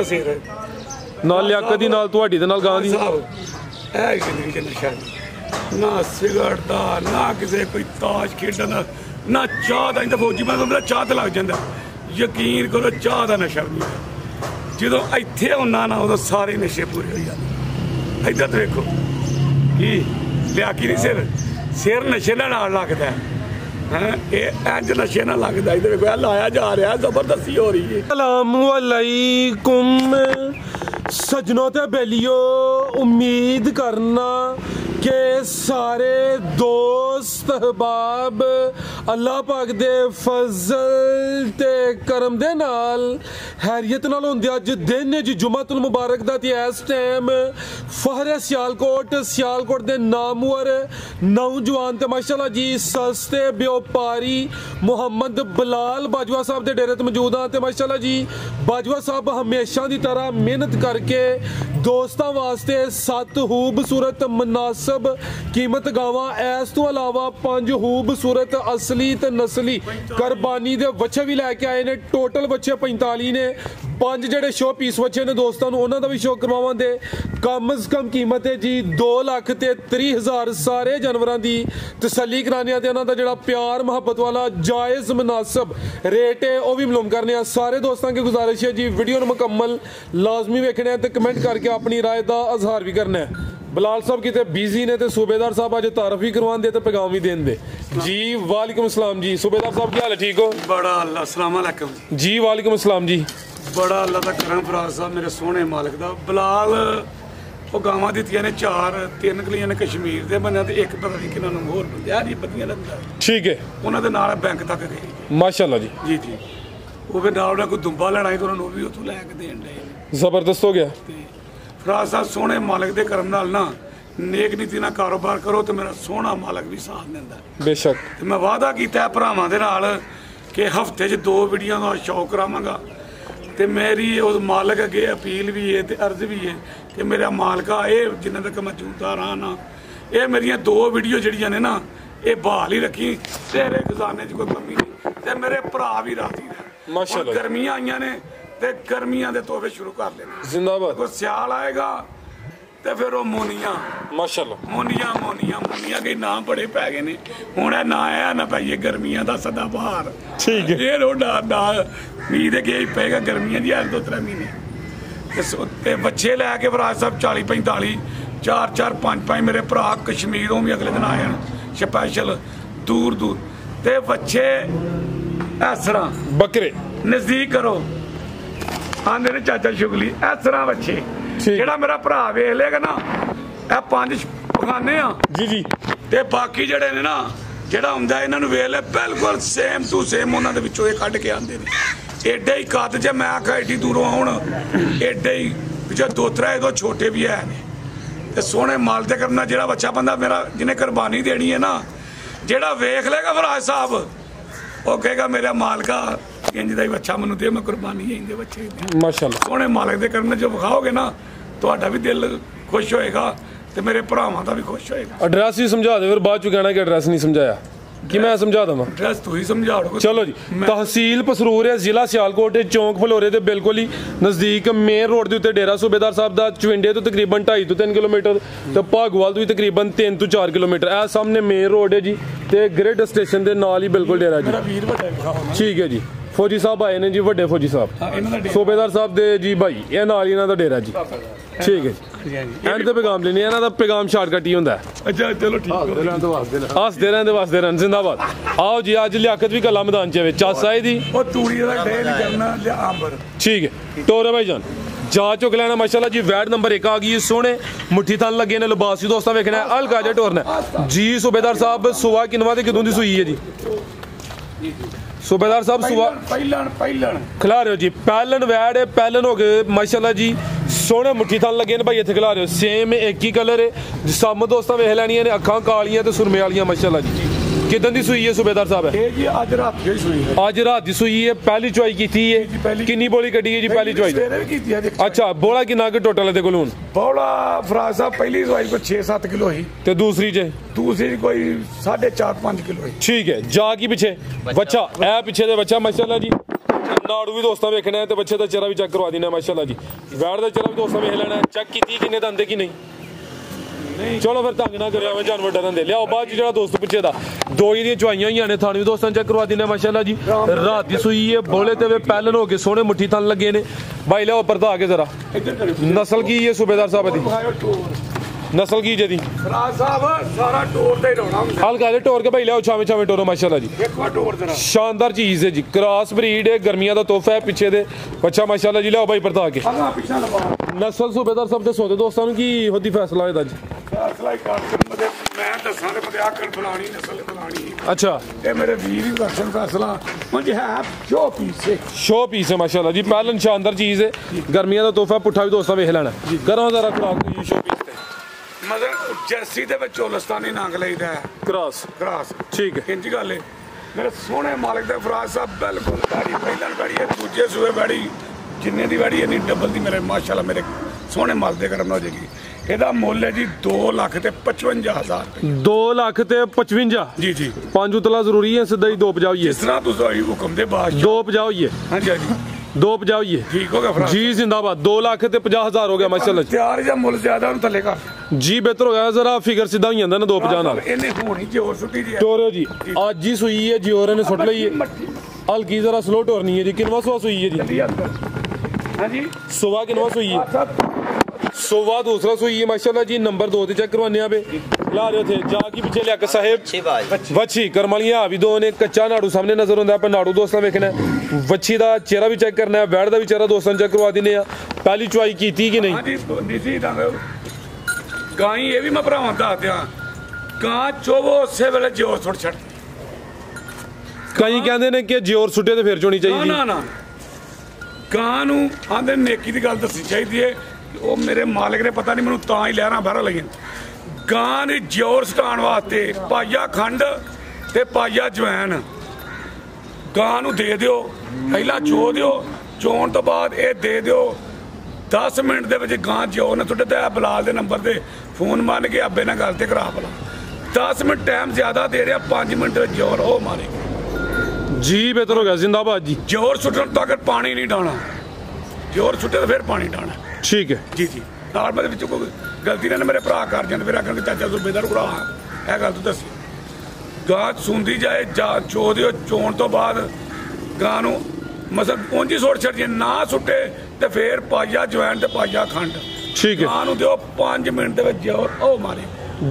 ਸਿਰ ਨਾਲ ਲਿਆਕਤ ਦੀ ਨਾਲ ਤੁਹਾਡੀ ਦੇ ਨਾਲ ਗਾਂ ਦੀ ਇਹ ਜ਼ਿੰਦਗੀ ਚ ਨਸ਼ਾ ਨਾ ਸਿਗਰਟ ਦਾ ਨਾ ਕਿਸੇ ਕੋਈ ਤਾਸ਼ ਖੇਡਣ ਦਾ ਨਾ ਚਾਹ ਦਾ। ਇੰਦਾ ਫੌਜੀ ਬੰਦਾ ਮੇਰਾ ਚਾਹ ਤੇ ਲੱਗ ਜਾਂਦਾ। ਯਕੀਨ ਕਰੋ ਚਾਹ ਦਾ ਨਸ਼ਾ ਵੀ ਨਹੀਂ। ਜਦੋਂ ਇੱਥੇ ਆਉਣਾ ਨਾ ਉਦੋਂ ਸਾਰੇ ਨਸ਼ੇ ਪੂਰੇ ਹੋ ਜਾਂਦੇ। ਇੱਧਰ ਤੇ ਵੇਖੋ ਕੀ ਲਿਆਕੀ ਨਹੀਂ ਸਿਰ ਨਸ਼ੇ ਨਾਲ ਲੱਗਦਾ ਹੈ। ਇਹ ਇੰਜ ਨਸ਼ੇ ਨਾਲ ਲੱਗਦਾ। ਇੱਧਰ ਵੇਖੋ ਲਾਇਆ ਜਾ ਰਿਹਾ ਜ਼ਬਰਦਸਤੀ ਹੋ ਰਹੀ ਹੈ। अस्सलामु अलैकुम सजनों ते बेलियो उम्मीद करना कि सारे दोस्त अहबाब अल्लाह पाक दे फजल ते करम दे नाल हैरियत नाल होंदे। अज दिन जी जुमातुल मुबारक दा ते इस टाइम फहरे सियालकोट दे नामवर नौजवान ते माशाअल्लाह जी सस्ते व्यापारी मुहम्मद बिलाल बाजवा साहब दे डेरे ते मौजूद हाँ। ते माशाअल्लाह जी बाजवा साहब हमेशा की तरह मेहनत करके दोस्तों वास्ते 7 खूबसूरत मुनासिब कीमत गावां इस तो अलावा 5 खूबसूरत असली ते नस्ली कुर्बानी दे बच्चे भी लैके आए ने। टोटल बच्चे 45 ने। 5 जेडे शो पीस बच्चे ने दोस्तों उन्हों का भी शो करवावांगे। कम अज कम कीमत है जी 2,30,000। सारे जानवरों की तसली कराने उन्हों का जोड़ा प्यार मुहब्बत वाला जायज़ मुनासिब रेट है वह भी मालूम करने। सारे दोस्तों की गुजारिश है जी वीडियो मुकम्मल लाजमी वेखना है तो कमेंट करके अपनी राय का इजहार भी करना है। बिलाल साहब कितने बिजी ने तो सूबेदार साहब अज तारफ भी करवाते तो पैगाम भी देंगे जी। वालेकुम अस्सलाम जी सूबेदार साहब क्या हाल है? ठीक हो? बड़ा अल्लाह अस्सलाम वालेकुम जी। वालेकुम अस्सलाम जी। बड़ा अल्लाह का करम फराज साहब मेरे सोहने मालिक दा। बिलाल वो गावां दित्तियां ने 4 3 कलियां ने कश्मीर दे बने ते एक पता नहीं किन्ना नूं होर बंदे यार ये बदियां लगदा। ठीक है उन्हां दे नाल बैंक तक गए माशाअल्लाह जी। जी जी वो फिर नाल उन्हां कोई दुंबा लेना ही तो उन्होंने भी उत्थों लैके देण लगे। जबरदस्त हो गया। फराज साहब सोहने मालिक दे करम नाल ना नेक नीति ना कारोबार करो तो मेरा सोहना मालिक भी साथ दिंदा बेशक। ते मैं वादा कीता भरावां दे नाल कि हफ्ते च 2 वीडियो का शौक करावांगा। तो मेरी उस मालिक अगे अपील भी है तो अर्ज भी है कि मेरा मालका ये जिन्ने तक मैं जिंदा रहा ना ये मेरिया 2 वीडियो जड़ियां ने ना ये बहाल ही रखी। तेरे खजाने च कोई कमी नहीं ते मेरे भरा भी राजी रहे। माशाअल्लाह गर्मियां आईयां ने ते गर्मियां दे तोहफे शुरू कर लेने। जिंदाबाद। कोई सियाल आएगा तो फिर वो मोनिया माशाअल्लाह मोनिया के नाम बड़े पै गए ने। हुण ना आया ना पाइए गर्मियां दा सदा बहार। ठीक है ये रोड उम्मीद है कि यही पेगा गर्मियां दी 2-3 महीने ते बच्चे लैके फराज साहब 40-45 4-4 5-5 मेरे भरा कश्मीरों भी अगले दिन आए स्पैशल दूर ते बच्चे इस तरह बकरे नजदीक करो आंदे ने चाचा शुगली इस तरह बच्चे जेड़ा मेरा भरा वेख लेगा ना ए 5 पखाने जी जी ते बाकी जेड़े ने ना जेड़ा हुंदा इन्हां नूं वेख ले बिल्कुल सेम टू सेम उन्हां दे विचों ये कढ के आंदे ने। एडे ही कद जे मैं आखा एडी दूरों आउण एडे ही जो 2-3 तो छोटे भी है ते सोहने माल ते करना। जेड़ा बच्चा बंदा मेरा जिन्हें कुर्बानी देनी है ना जेड़ा वेख लेगा फराज साहब वो कहेगा मेरा मालका इंज दा ही बच्चा मैनूं दे मैं कुर्बानी इंदे बच्चे माशाअल्लाह। सोहने मालिक दे करने जो विखाओगे ना तुहाडा भी दिल खुश होएगा ते मेरे भरावां दा भी खुश होएगा। एड्रैस ही समझा दे फिर बाद च कहना कि एड्रैस नहीं समझाया कि मैं समझा दवा। एड्रैस तू ही समझा दो। चलो जी तहसील पसरूर है जिला सियालकोट चौंक फलोरे के बिल्कुल ही नज़दीक मेन रोड के उत्ते डेरा सूबेदार साहब का चविंडे तो तकरीबन 2.5 तो 3 किलोमीटर तो भागोवाल तो भी तकरीबन 3 तो 4 किलोमीटर ए सामने मेन रोड है जी ते ग्रिड स्टेशन के नाल ही बिल्कुल डेरा जी। ठीक है जी फौजी साहब आए ने जी वड्डे फौजी साहब सूबेदार साहब दे जी भाई ये नाल ही इन्हां दा डेरा जी। ठीक है जी एंड ते पैगाम लेने इन्हां दा पैगाम शॉर्टकट ही हुंदा है। अच्छा चलो ठीक हसदे रहंदे वसदे रहन जिंदाबाद। आओ जी अज लियाकत भी कला मैदान च चासा दी ओ तूड़ी दा ढेर करना ले आंबर। ठीक है टोरे भाई जान जा चुक लेना माशाल्लाह जी। वैट नंबर 1 आ गई सोने मुट्ठी थन लगे ने लिबास भी दोस्तों वेखना है हल्का जा टोरना जी। सूबेदार साहब सुबह किनवा ते किदों दी सूई है जी? सूबेदार साहब सुबह पहलन खिला रहे हो जी। पहलन वैड है पहलन हो गए माशाल्लाह जी सोने मुट्ठी थन लगे ने भाई इत्थे खिला रहे हो। सेम एक ही कलर है सब दोस्तों वेख लैनियां ने अखां कालियां ते सुरमे वालियां माशाल्लाह जी। किदन दी सूई है सूबेदार साहब? है जी अज रात की सूई है। अज रात दी सूई है पहली चुआई की है किन्नी बोली कड्डी है जी? पहली चुआई अच्छा बोला किन्ना के टोटल है कोल? बोला फराज साहब पहली चुआई को 6-7 किलो ही ते दूसरी कोई 4.5-5 किलो ही। ठीक है जा की पीछे बच्चा ए पीछे दे बच्चा माशाल्लाह जी ਨਾੜੂ ਵੀ ਦੋਸਤਾਂ ਵੇਖਣਾ ਤੇ ਬੱਚੇ ਦਾ ਚਿਹਰਾ ਵੀ ਚੈੱਕ ਕਰਵਾ ਦੇਣਾ ਮਾਸ਼ਾਅੱਲਾ ਜੀ ਵੈੜ ਦਾ ਚਿਹਰਾ ਵੀ ਦੋਸਤਾਂ ਵੇਖ ਲੈਣਾ ਚੈੱਕ ਕੀਤੀ ਕਿੰਨੇ ਦੰਦੇ ਕੀ ਨਹੀਂ ਚਲੋ ਫਿਰ ਤੰਗ ਨਾ ਕਰਿਆ ਮੈਂ ਜਾਨਵਰ ਡਰਨ ਦੇ ਲਿਆਓ ਬਾਅਦ ਜਿਹੜਾ ਦੋਸਤ ਪਿੱਛੇ ਦਾ ਦੋ ਹੀ ਦੀਆਂ ਚੁਆਈਆਂ ਹੋਈਆਂ ਨੇ ਥਾਣ ਵੀ ਦੋਸਤਾਂ ਚੈੱਕ ਕਰਵਾ ਦਿੰਦੇ ਮਾਸ਼ਾਅੱਲਾ ਜੀ ਰਾਤ ਦੀ ਸੂਈ ਹੈ ਬੋਲੇ ਤੇ ਵੇ ਪੈਲਨ ਹੋ ਕੇ ਸੋਹਣੇ ਮੁੱਠੀ ਥਣ ਲੱਗੇ ਨੇ ਬਾਈ ਲਿਆਓ ਪਰਦਾ ਆ ਕੇ ਜ਼ਰਾ ਨਸਲ ਕੀ ਹੈ ਸੂਬੇਦਾਰ ਸਾਹਿਬ ਦੀ ਨਸਲ ਕੀ ਜੀ ਫਰਾਜ਼ ਸਾਹਿਬ ਸਾਰਾ ਟੋਰ ਤੇ ਰੋਣਾ ਹੁੰਦਾ ਹਲਕਾ ਦੇ ਟੋਰ ਕੇ ਭਾਈ ਲਿਆਓ ਛਾਵੇਂ ਛਾਵੇਂ ਟੋਰੋ ਮਾਸ਼ਾਅੱਲਾ ਜੀ ਦੇਖੋ ਟੋਰ ਜਰਾ ਸ਼ਾਨਦਾਰ ਚੀਜ਼ ਹੈ ਜੀ ਕ੍ਰਾਸ ਬਰੀਡ ਹੈ ਗਰਮੀਆਂ ਦਾ ਤੋਹਫਾ ਹੈ ਪਿੱਛੇ ਦੇ ਬੱਚਾ ਮਾਸ਼ਾਅੱਲਾ ਜੀ ਲਿਆਓ ਭਾਈ ਪਰਦਾ ਆ ਕੇ ਆਹ ਪਿੱਛਾ ਲਵਾ ਨਸਲ ਸੂਬੇਦਾਰ ਸਾਹਿਬ ਦੇ ਸੋਦੇ ਦੋਸਤਾਂ ਨੂੰ ਕੀ ਹੋਦੀ ਫੈਸਲਾ ਹੋਇਆ ਜੀ ਫੈਸਲਾ ਹੀ ਕਰ ਮੈਂ ਦੱਸਾਂ ਤੇ ਮਤੇ ਆਕਲ ਫਲਾਣੀ ਨਸਲ ਫਲਾਣੀ ਅੱਛਾ ਇਹ ਮੇਰੇ ਵੀਰ ਹੀ ਦੱਸਣ ਫੈਸਲਾ ਮੁੰਜ ਹੈ ਸ਼ੋ ਪੀਸੇ ਸ਼ੋ ਪੀਸ ਹੈ ਮਾਸ਼ਾਅੱਲਾ ਜੀ ਪਹਿਲਨ ਸ਼ਾਨਦਾਰ ਚੀਜ਼ ਹੈ ਗਰਮੀਆਂ ਦਾ ਤੋਹਫਾ ਪੁੱਠਾ ਵੀ ਦੋਸਤਾਂ ਵੇਖ ਲੈਣਾ ਕਰਾਂ ਜ਼ਰਾ ਖਰਾਕ ਜੀ ਸ਼ੋ ਪੀਸ ਤੇ ਮਤਲਬ ਜਰਸੀ ਦੇ ਵਿੱਚ ਚੋਲਸਤਾਨੀ ਨੰਗ ਲਈਦਾ ਹੈ ਕ੍ਰਾਸ ਠੀਕ ਹੈ ਇੰਜ ਗੱਲ ਹੈ ਮੇਰੇ ਸੋਹਣੇ ਮਾਲਕ ਦੇ ਫਰਾਜ਼ ਸਾਹਿਬ ਬਿਲਕੁਲ ਗਾੜੀ ਪਹਿਲਾਂ ਗਾੜੀ ਹੈ ਦੂਜੇ ਸੂਏ ਬੈੜੀ ਜਿੰਨੇ ਦੀ ਬੈੜੀ ਇੰਨੀ ਡਬਲ ਦੀ ਮੇਰੇ ਮਾਸ਼ਾਅੱਲਾ ਮੇਰੇ ਸੋਹਣੇ ਮਾਲ ਦੇ ਕਰਮ ਹੋ ਜਾਏਗੀ ਇਹਦਾ ਮੁੱਲ ਹੈ ਜੀ 2,55,000 ਰੁਪਏ 2,55,000 ਜੀ 5 ਉਤਲਾ ਜ਼ਰੂਰੀ ਹੈ ਸਿੱਧਾ ਹੀ 250 ਹੀ ਜਿਸ ਤਰ੍ਹਾਂ ਤੁਸੀਂ ਹੁਕਮ ਦੇ ਬਾਅਦ 250 ਹੀ ਹੈ ਹਾਂਜੀ 250 ਹੀ ਹੈ ਠੀਕ ਹੋ ਗਿਆ ਫਰਾਜ਼ ਜੀ ਜ਼ਿੰਦਾਬਾਦ 2,50,000 ਹੋ ਗਿਆ ਮਾਸ਼ਾਅੱਲਾ ਤਿਆਰ ਜਾਂ ਮੁੱਲ ਜ਼ਿਆਦਾ ਉਹਨੂੰ ਥੱਲੇ ਕਰ ਜੀ ਬਿਹਤਰ ਹੋ ਗਿਆ ਜ਼ਰਾ ਫਿਗਰ ਸਿੱਧਾ ਹੀ ਜਾਂਦਾ ਨਾ 250 ਨਾਲ ਇਹਨੇ ਹੋਣੀ ਜੋਰ ਸੁੱਟੀ ਜੀ ਟੋਰਿਓ ਜੀ ਅੱਜ ਹੀ ਸੂਈ ਹੈ ਜੋਰ ਨੇ ਸੁੱਟ ਲਈ ਹੈ ਹਲਕੀ ਜ਼ਰਾ ਸਲੋ ਟੋਰਨੀ ਹੈ ਜੀ ਕਿੰਨਵਾ ਸਵਾ ਸੂਈ ਹੈ ਜੀ ਹਾਂਜੀ ਸੁਬਾ ਕਿੰਨਵਾ ਸੂਈ ਹੈ ਸੁਬਾ ਦੂਸਰਾ ਸੂਈ ਹੈ ਮਾਸ਼ਾਅੱਲਾ ਜੀ ਨੰਬਰ 2 ਤੇ ਚੈੱਕ ਕਰਵਾਨੇ ਆ ਬੇ ਲਾ ਰਹੇ थे ਜਾ ਕੀ ਪਿੱਛੇ ਲਿਆ ਕੇ ਸਾਹਿਬ ਵੱਛੀ ਕਰਮਲੀਆਂ ਵੀ ਦੋ ਨੇ ਕੱਚਾ ਨਾੜੂ ਸਾਹਮਣੇ ਨਜ਼ਰ ਹੁੰਦਾ ਆਪਾਂ ਨਾੜੂ ਦੋਸਤਾਂ ਵੇਖਣਾ ਵੱਛੀ ਦਾ ਚਿਹਰਾ ਵੀ ਚੈੱਕ ਕਰਨਾ ਹੈ ਵੈੜ ਦਾ ਵੀ ਚਿਹਰਾ ਦੋਸਤਾਂ ਚੈੱਕ ਕਰਵਾ ਦਿੰਦੇ ਆ ਪਹਿਲੀ ਚੁਆਈ ਕੀਤੀ ਕਿ ਨਹੀਂ ਹਾਂਜੀ ਨੀਸੀ ਤਾਂ ਗਾਈ ਇਹ ਵੀ ਮੈਂ ਭਰਾਵਾਂ ਦੱਸ ਦਿਆਂ ਗਾਂ ਚੋਵੋ ਉਸੇ ਵੇਲੇ ਜੋਰ ਸੁੱਟ ਛੱਡ ਕਈ ਕਹਿੰਦੇ ਨੇ ਕਿ ਜੋਰ ਸੁੱਟੇ ਤੇ ਫਿਰ ਚੋਣੀ ਚਾਹੀਦੀ ਨਾ ਗਾਂ ਨੂੰ ਆਂਦੇ ਨੇਕੀ ਦੀ ਗੱਲ ਦੱਸਣੀ ਚਾਹੀਦੀ ਹੈ ਉਹ ਮੇਰੇ ਮਾਲਕ ਨੇ ਪਤਾ ਨਹੀਂ ਮੈਨੂੰ ਤਾਂ ਹੀ ਲਹਿਰਾਂ ਬਾਹਰ ਲਈਆਂ ਗਾਂ ਦੀ ਜੋਰ ਸਟਾਉਣ ਵਾਸਤੇ ਪਾਈਆ ਖੰਡ ਤੇ ਪਾਈਆ ਜਵੈਨ ਗਾਂ ਨੂੰ ਦੇ ਦਿਓ ਪਹਿਲਾਂ ਚੋ ਦਿਓ ਚੋਣ ਤੋਂ ਬਾਅਦ ਇਹ ਦੇ ਦਿਓ 10 ਮਿੰਟ ਦੇ ਵਿੱਚ ਗਾਂ ਜੋਰ ਨੇ ਤੁਹਾਡੇ ਤੇ ਬਲਾਲ ਦੇ ਨੰਬਰ ਤੇ ਫੋਨ ਮੰਨ ਕੇ ਅੱਬੇ ਨਾਲ ਗੱਲ ਤੇ ਕਰਾ ਭਲਾ 10 ਮਿੰਟ ਟਾਈਮ ਜ਼ਿਆਦਾ ਦੇ ਰਿਹਾ 5 ਮਿੰਟ ਵਿੱਚ ਜੋਰ ਉਹ ਮਾਰੇ ਜੀ ਬਿਹਤਰ ਹੋ ਗਿਆ ਜ਼ਿੰਦਾਬਾਦ ਜੀ ਜੋਰ ਸੁੱਟਣ ਤੱਕ ਪਾਣੀ ਨਹੀਂ ਡਾਣਾ ਜੋਰ ਸੁੱਟੇ ਤਾਂ ਫਿਰ ਪਾਣੀ ਡਾਣਾ ਠੀਕ ਹੈ ਜੀ ਨਾਲ ਮੇਰੇ ਵਿੱਚ ਕੋਈ ਗਲਤੀ ਨਾਲ ਮੇਰੇ ਭਰਾ ਕਰ ਜਾਂਦੇ ਫਿਰ ਆਖਣ ਚਾਚਾ ਸੂਬੇਦਾਰ ਉਰਾ ਇਹ ਗੱਲ ਤੂੰ ਦੱਸੀ ਗਾਂ ਸੁਣਦੀ ਜਾਏ ਜਾਂ ਚੋ ਦਿਓ ਚੋਣ ਤੋਂ ਬਾਅਦ ਗਾਂ ਨੂੰ ਮਸਲ ਉਂਝ ਹੀ ਸੁੱਟ ਛੱਡੀਏ ਨਾ ਸੁੱਟੇ ਤੇ ਫਿਰ ਪਾਈਆ ਜਵੈਣ ਤੇ ਪਾਈਆ ਖੰਡ ਠੀਕ ਹੈ ਗਾਂ ਨੂੰ ਦਿਓ 5 ਮਿੰਟ ਦੇ ਵਿੱਚ ਜੋਰ ਉਹ ਮਾਰੇ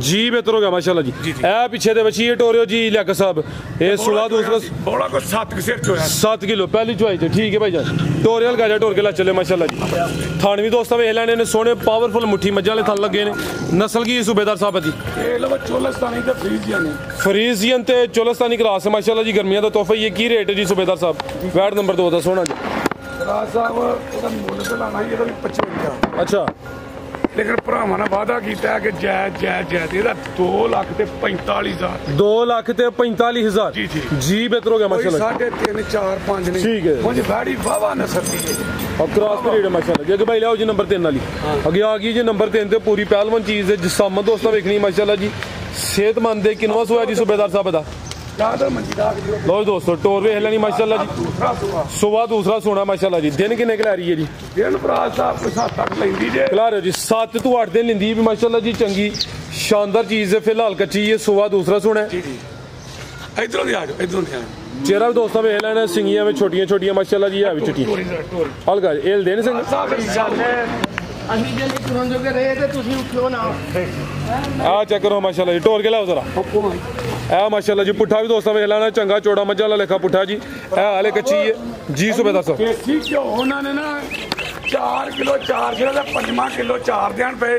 ਜੀ ਬਿਹਤਰ ਹੋ ਗਿਆ ਮਾਸ਼ਾਅੱਲਾ ਜੀ ਇਹ ਪਿੱਛੇ ਦੇ ਬੱਚੀ ਇਹ ਟੋਰਿਓ ਜੀ ਲਿਆਕ ਸਾਹਿਬ ਇਹ ਸੁਲਾ ਦੂਸਰਾ ਬੋਲਾ ਕੋ 7 ਸਿਰ ਚੋਇਆ 7 ਕਿਲੋ ਪਹਿਲੀ ਚੁਆਈ ਤੇ ਠੀਕ ਹੈ ਭਾਈ ਜਾਨ ਟੋਰੀਅਲ ਗਾਜਾ ਟੋਰ ਕੇ ਲਾ ਚੱਲੇ ਮਾਸ਼ਾਅੱਲਾ ਜੀ ਥਾਣਵੀ ਦੋਸਤਾਂ ਵੇਖ ਲੈਣੇ ਨੇ ਸੋਹਣੇ ਪਾਵਰਫੁਲ ਮੁੱਠੀ ਮੱਝਾਂ ਵਾਲੇ ਥਣ ਲੱਗੇ ਨੇ ਨਸਲ ਕੀ ਸੂਬੇਦਾਰ ਸਾਹਿਬ ਦੀ ਇਹ ਲੋ ਚੋਲਸਤਾਨੀ ਤੇ ਫਰੀਜ਼ੀਅਨ ਨੇ ਫਰੀਜ਼ੀਅਨ ਤੇ ਚੋਲਸਤਾਨੀ ਕਰਾਸ ਮਾਸ਼ਾਅੱਲਾ ਜੀ ਗਰਮੀਆਂ ਦਾ ਤੋਹਫਾ ਇਹ ਕੀ ਰੇਟ ਹੈ ਜੀ ਸੂਬੇਦਾਰ ਸਾਹਿਬ ਵੈਟ ਨੰਬਰ 2 ਦਾ ਸੋਹਣਾ ਜੀ ਰਾਜ ਸਾਹਿਬ ਉਹਦਾ ਮੁੱਲ ਤੇ ਲਾਣਾ ਇਹਦਾ ਵੀ 55 ਅੱਛਾ ਲੇਕਿਨ ਭਰਾਵਾਂ ਨੇ ਵਾਅਦਾ ਕੀਤਾ ਕਿ ਜੈ ਇਹਦਾ 2,45,000 2,45,000 ਜੀ ਬਿਹਤਰ ਹੋ ਗਿਆ ਮਾਸ਼ਾਅੱਲਾ 3.5 4 5 ਨਹੀਂ ਠੀਕ ਹੈ ਮੁੰਜ ਬਾੜੀ ਵਾਵਾ ਨਸਲ ਦੀ ਹੈ और क्रॉस पीरियड माशाल्लाह जी अगे भाई लियाओ जी नंबर 3 वाली अगे आ गई जी नंबर 3 ते पूरी पहलवान चीज है जिसम दोस्तों देखनी माशाल्लाह जी सेहतमंद है किनवा सोया जी सूबेदार साहब दा लो दोस्तों टोर वे लेनी माशाल्लाह जी सुबह दूसरा सोना माशाल्लाह जी दिन किन्ने खिला रही है जी दिन फराज साहब 7 तक लेंदी जे खिला रहे हो जी 7 तो 8 दिन लेंदी भी माशाल्लाह जी चंगी शानदार चीज है फिलहाल कच्ची है सुबह दूसरा सोना है जी इधरों दी आ जाओ इधरों दी आ जाओ चेहरा भी दोस्तों वेख लेना सिंगियां में छोटियां छोटियां माशाल्लाह जी है भी छोटी हल्का एल देने सिंह ਅਸੀਂ ਜੇ ਨਹੀਂ ਤੁਰਨ ਜੋਗੇ ਰਹੇ ਤੇ ਤੁਸੀਂ ਉੱਠਿਓ ਨਾ आ चेक करो माशाल्लाह जी टोर के लाओ जरा ए माशाल्लाह जी पुट्ठा भी दोस्तों वेख लेना चंगा चौड़ा मज्जा वाला लेखा पुट्ठा जी ए हाले कच्ची है जी सूबेदार साहब देसी घ्यो ਉਹਨਾਂ ਨੇ ਨਾ 4 ਕਿਲੋ 4 ਜਿਹੜਾ ਦਾ 5 ਕਿਲੋ 4 ਦੇਣ ਪਏ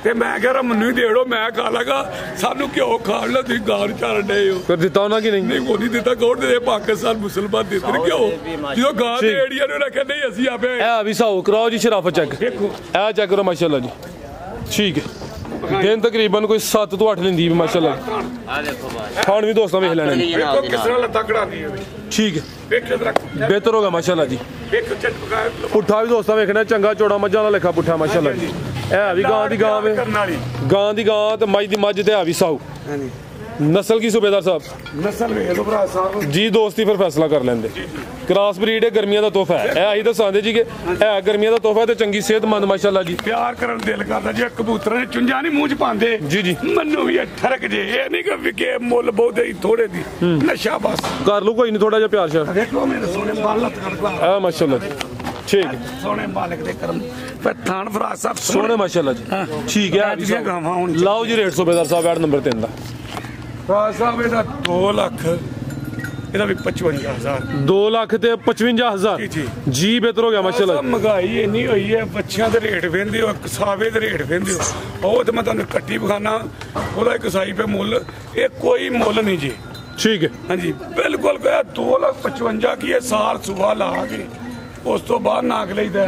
ਤੇ ਮੈਂ ਕਿਹਾ ਮੈਨੂੰ ਹੀ ਦੇ ਦਿਓ ਮੈਂ ਖਾ ਲਾਂਗਾ ਸਾਨੂੰ ਘਿਓ ਖਾਣ ਲਾ ਤੁਸੀਂ ਗਾਰ ਚਾਰ ਡਏ ਹੋ फिर दिता होना कि नहीं ਨਹੀਂ ਕੋਈ ਨਹੀਂ ਦਿੱਤਾ ਕੌਣ ਦੇ ਪਾਕਿਸਤਾਨ ਮੁਸਲਮਾਨ ਦੇ ਦਿੱਤੇ ਘਿਓ ਜਦੋਂ ਗਾਂ ਦੇ ਏਰੀਆ ਨੂੰ ਰੱਖਿਆ ਨਹੀਂ ਅਸੀਂ ਆਪੇ ए अभी साहू कराओ जी शराफत चेक ਦੇਖੋ ए चेक करो माशाल्लाह जी ठीक है दिन तकरीबन कोई 7 तो 8 लेंदी भी माशाल्लाह ਆ ਦੇਖੋ ਬਾਤ खान भी दोस्तों वेख लेना ਦੇਖੋ ਕਿਸ ਤਰ੍ਹਾਂ ਲੱਤਾਂ ਕਢਾਦੀ ਹੈ ठीक है ਵੇਖੋ ਜਰਾ बेहतर होगा माशाल्लाह जी ਵੇਖੋ ਚੱਟ ਪਕਾਇਆ पुट्ठा भी दोस्तों वेखना चंगा चौड़ा मज्जा वाला लेखा पुट्ठा माशाल्लाह जी ए भी गां दी गां वे ਕਰਨ ਵਾਲੀ गां दी गां ते मज दी मज ते है भी साहू ਹਾਂਜੀ नस्ल की सूबेदार साहब नस्ल ਵੇਖ ਲਓ ਭਰਾ ਸਾਹਿਬ जी दोस्ती फिर फैसला कर लेंगे क्रॉस ब्रीड है गर्मियों का तोहफा है यही दसाते जी कि है गर्मियों का तोहफा तो चंगी सेहतमंद माशाल्लाह जी ਪਿਆਰ ਕਰਨ ਦਿਲ ਕਰਦਾ ਜੇ ਕਬੂਤਰਾਂ ਨੇ ਚੁੰਝਾਂ ਨਹੀਂ ਮੂੰਹ ਚ ਪਾਉਂਦੇ ਜੀ ਜੀ ਮੈਨੂੰ ਵੀ ਇਹ ਠਰਕ ਜੇ ਇਹ ਨਹੀਂ ਕਿ ਵਿਕੇ ਮੁੱਲ ਬਹੁਤੇ ਹੀ ਥੋੜੇ ਦੀ ਨਸ਼ਾ ਬਸ कर लो कोई नहीं थोड़ा जा प्यार श्यार ਦੇਖੋ ਮੇਰੇ ਸੋਹਣੇ ਬਾਲਤ ਕਰਦਾ है माशाल्लाह जी ठीक है ਸੋਹਣੇ ਮਾਲਕ ਦੇ ਕਰਮ ਫਿਰ ਥਾਨ ਫਰਾਜ ਸਾਹਿਬ सोने माशाल्लाह जी ठीक है ਦੀਆਂ ਗਾਵਾਂ ਹੁਣ लाओ जी रेट सूबेदार साहब 8 नंबर 3 ਦਾ ਫਰਾਜ ਸਾਹਿਬ ਇਹਦਾ 2 ਲੱਖ ਇਹਦਾ ਵੀ 55000 2 ਲੱਖ ਤੇ 55000 ਜੀ जी बेहतर हो गया माशाल्लाह ਮਹਿੰਗਾਈ ਇੰਨੀ ਹੋਈ ਹੈ ਬੱਚਿਆਂ ਦੇ ਰੇਟ ਵੇਂਦੇ ਹੋ ਕਸਾਵੇ ਦੇ ਰੇਟ ਵੇਂਦੇ ਹੋ ਉਹ ਤੇ ਮੈਂ ਤੁਹਾਨੂੰ ਕੱਟੀ ਵਿਖਾਣਾ ਉਹਦਾ ਕਸਾਈ ਪੇ ਮੁੱਲ ਇਹ ਕੋਈ ਮੁੱਲ ਨਹੀਂ ਜੀ ठीक है ਹਾਂਜੀ ਬਿਲਕੁਲ ਗਿਆ 2,55,000 ਕੀ ਇਹ ਸਾਲ ਸੁਬਾ ਲਾ ਕੇ ਉਸ ਤੋਂ ਬਾਅਦ ਨਾਕ ਲਈਦਾ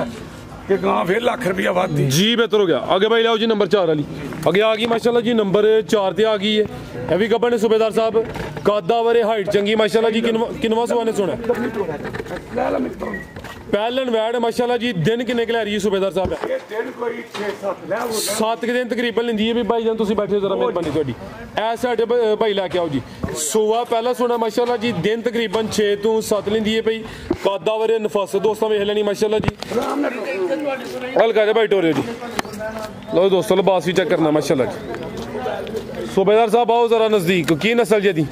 ਕਿ ਗਾਂ ਫਿਰ ਲੱਖ ਰੁਪਇਆ ਵੱਧਦੀ जी बेहतर हो गया आगे भाई लाओ जी नंबर 4 वाली आगे आ गई माशाल्लाह जी नंबर 4 ਤੇ ਆ ਗਈ है ਇਹ ਵੀ ਗੱਬਣ ਨੇ सूबेदार साहब ਕਾਦਾ ਵਰੇ ਹਾਈਟ ਚੰਗੀ ਮਾਸ਼ਾਅੱਲਾ ਜੀ ਕਿਨਵਾ ਸੁਆਨੇ ਸੋਣਾ ਲੈ ਲੈ ਮਿੱਤਰੋ ਪਹਿਲਨ ਵੈੜ ਮਾਸ਼ਾਅੱਲਾ ਜੀ ਦਿਨ ਕਿੰਨੇ ਕੁ ਲੈ ਰਹੀ ਹੈ सूबेदार साहब ਇਹ ਦਿਨ ਕੋਈ 6-7 ਲੈ ਹੋ 7 ਕੁ ਦਿਨ ਤਕਰੀਬਨ ਲੈਂਦੀ ਹੈ ਵੀ ਭਾਈ ਜਾਨ ਤੁਸੀਂ ਬੈਠੇ ਜ਼ਰਾ ਮਿਹਰਬਾਨੀ ਤੁਹਾਡੀ ਐ ਸਾਡੇ ਭਾਈ ਲੈ ਕੇ ਆਓ ਜੀ ਸੋਆ ਪਹਿਲਾ ਸੋਣਾ ਮਾਸ਼ਾਅੱਲਾ ਜੀ ਦਿਨ ਤਕਰੀਬਨ 6 ਤੋਂ 7 ਲੈਂਦੀ ਹੈ ਭਾਈ ਕਾਦਾ ਵਰੇ ਨਫਾਸ ਦੋਸਤਾਂ ਵੇਖ ਲੈਣੀ ਮਾਸ਼ਾਅੱਲਾ ਜੀ ਹਲਕਾ ਜਿਹਾ ਭਾਈ ਟੋਰਿਓ ਜੀ ਲਓ ਦੋਸਤੋ ਲਿਬਾਸ ਵੀ ਚੈੱਕ ਕਰਨਾ ਮਾਸ਼ਾਅੱਲਾ ਜੀ सूबेदार साहब आओ जरा नजदीक की नस्ल जी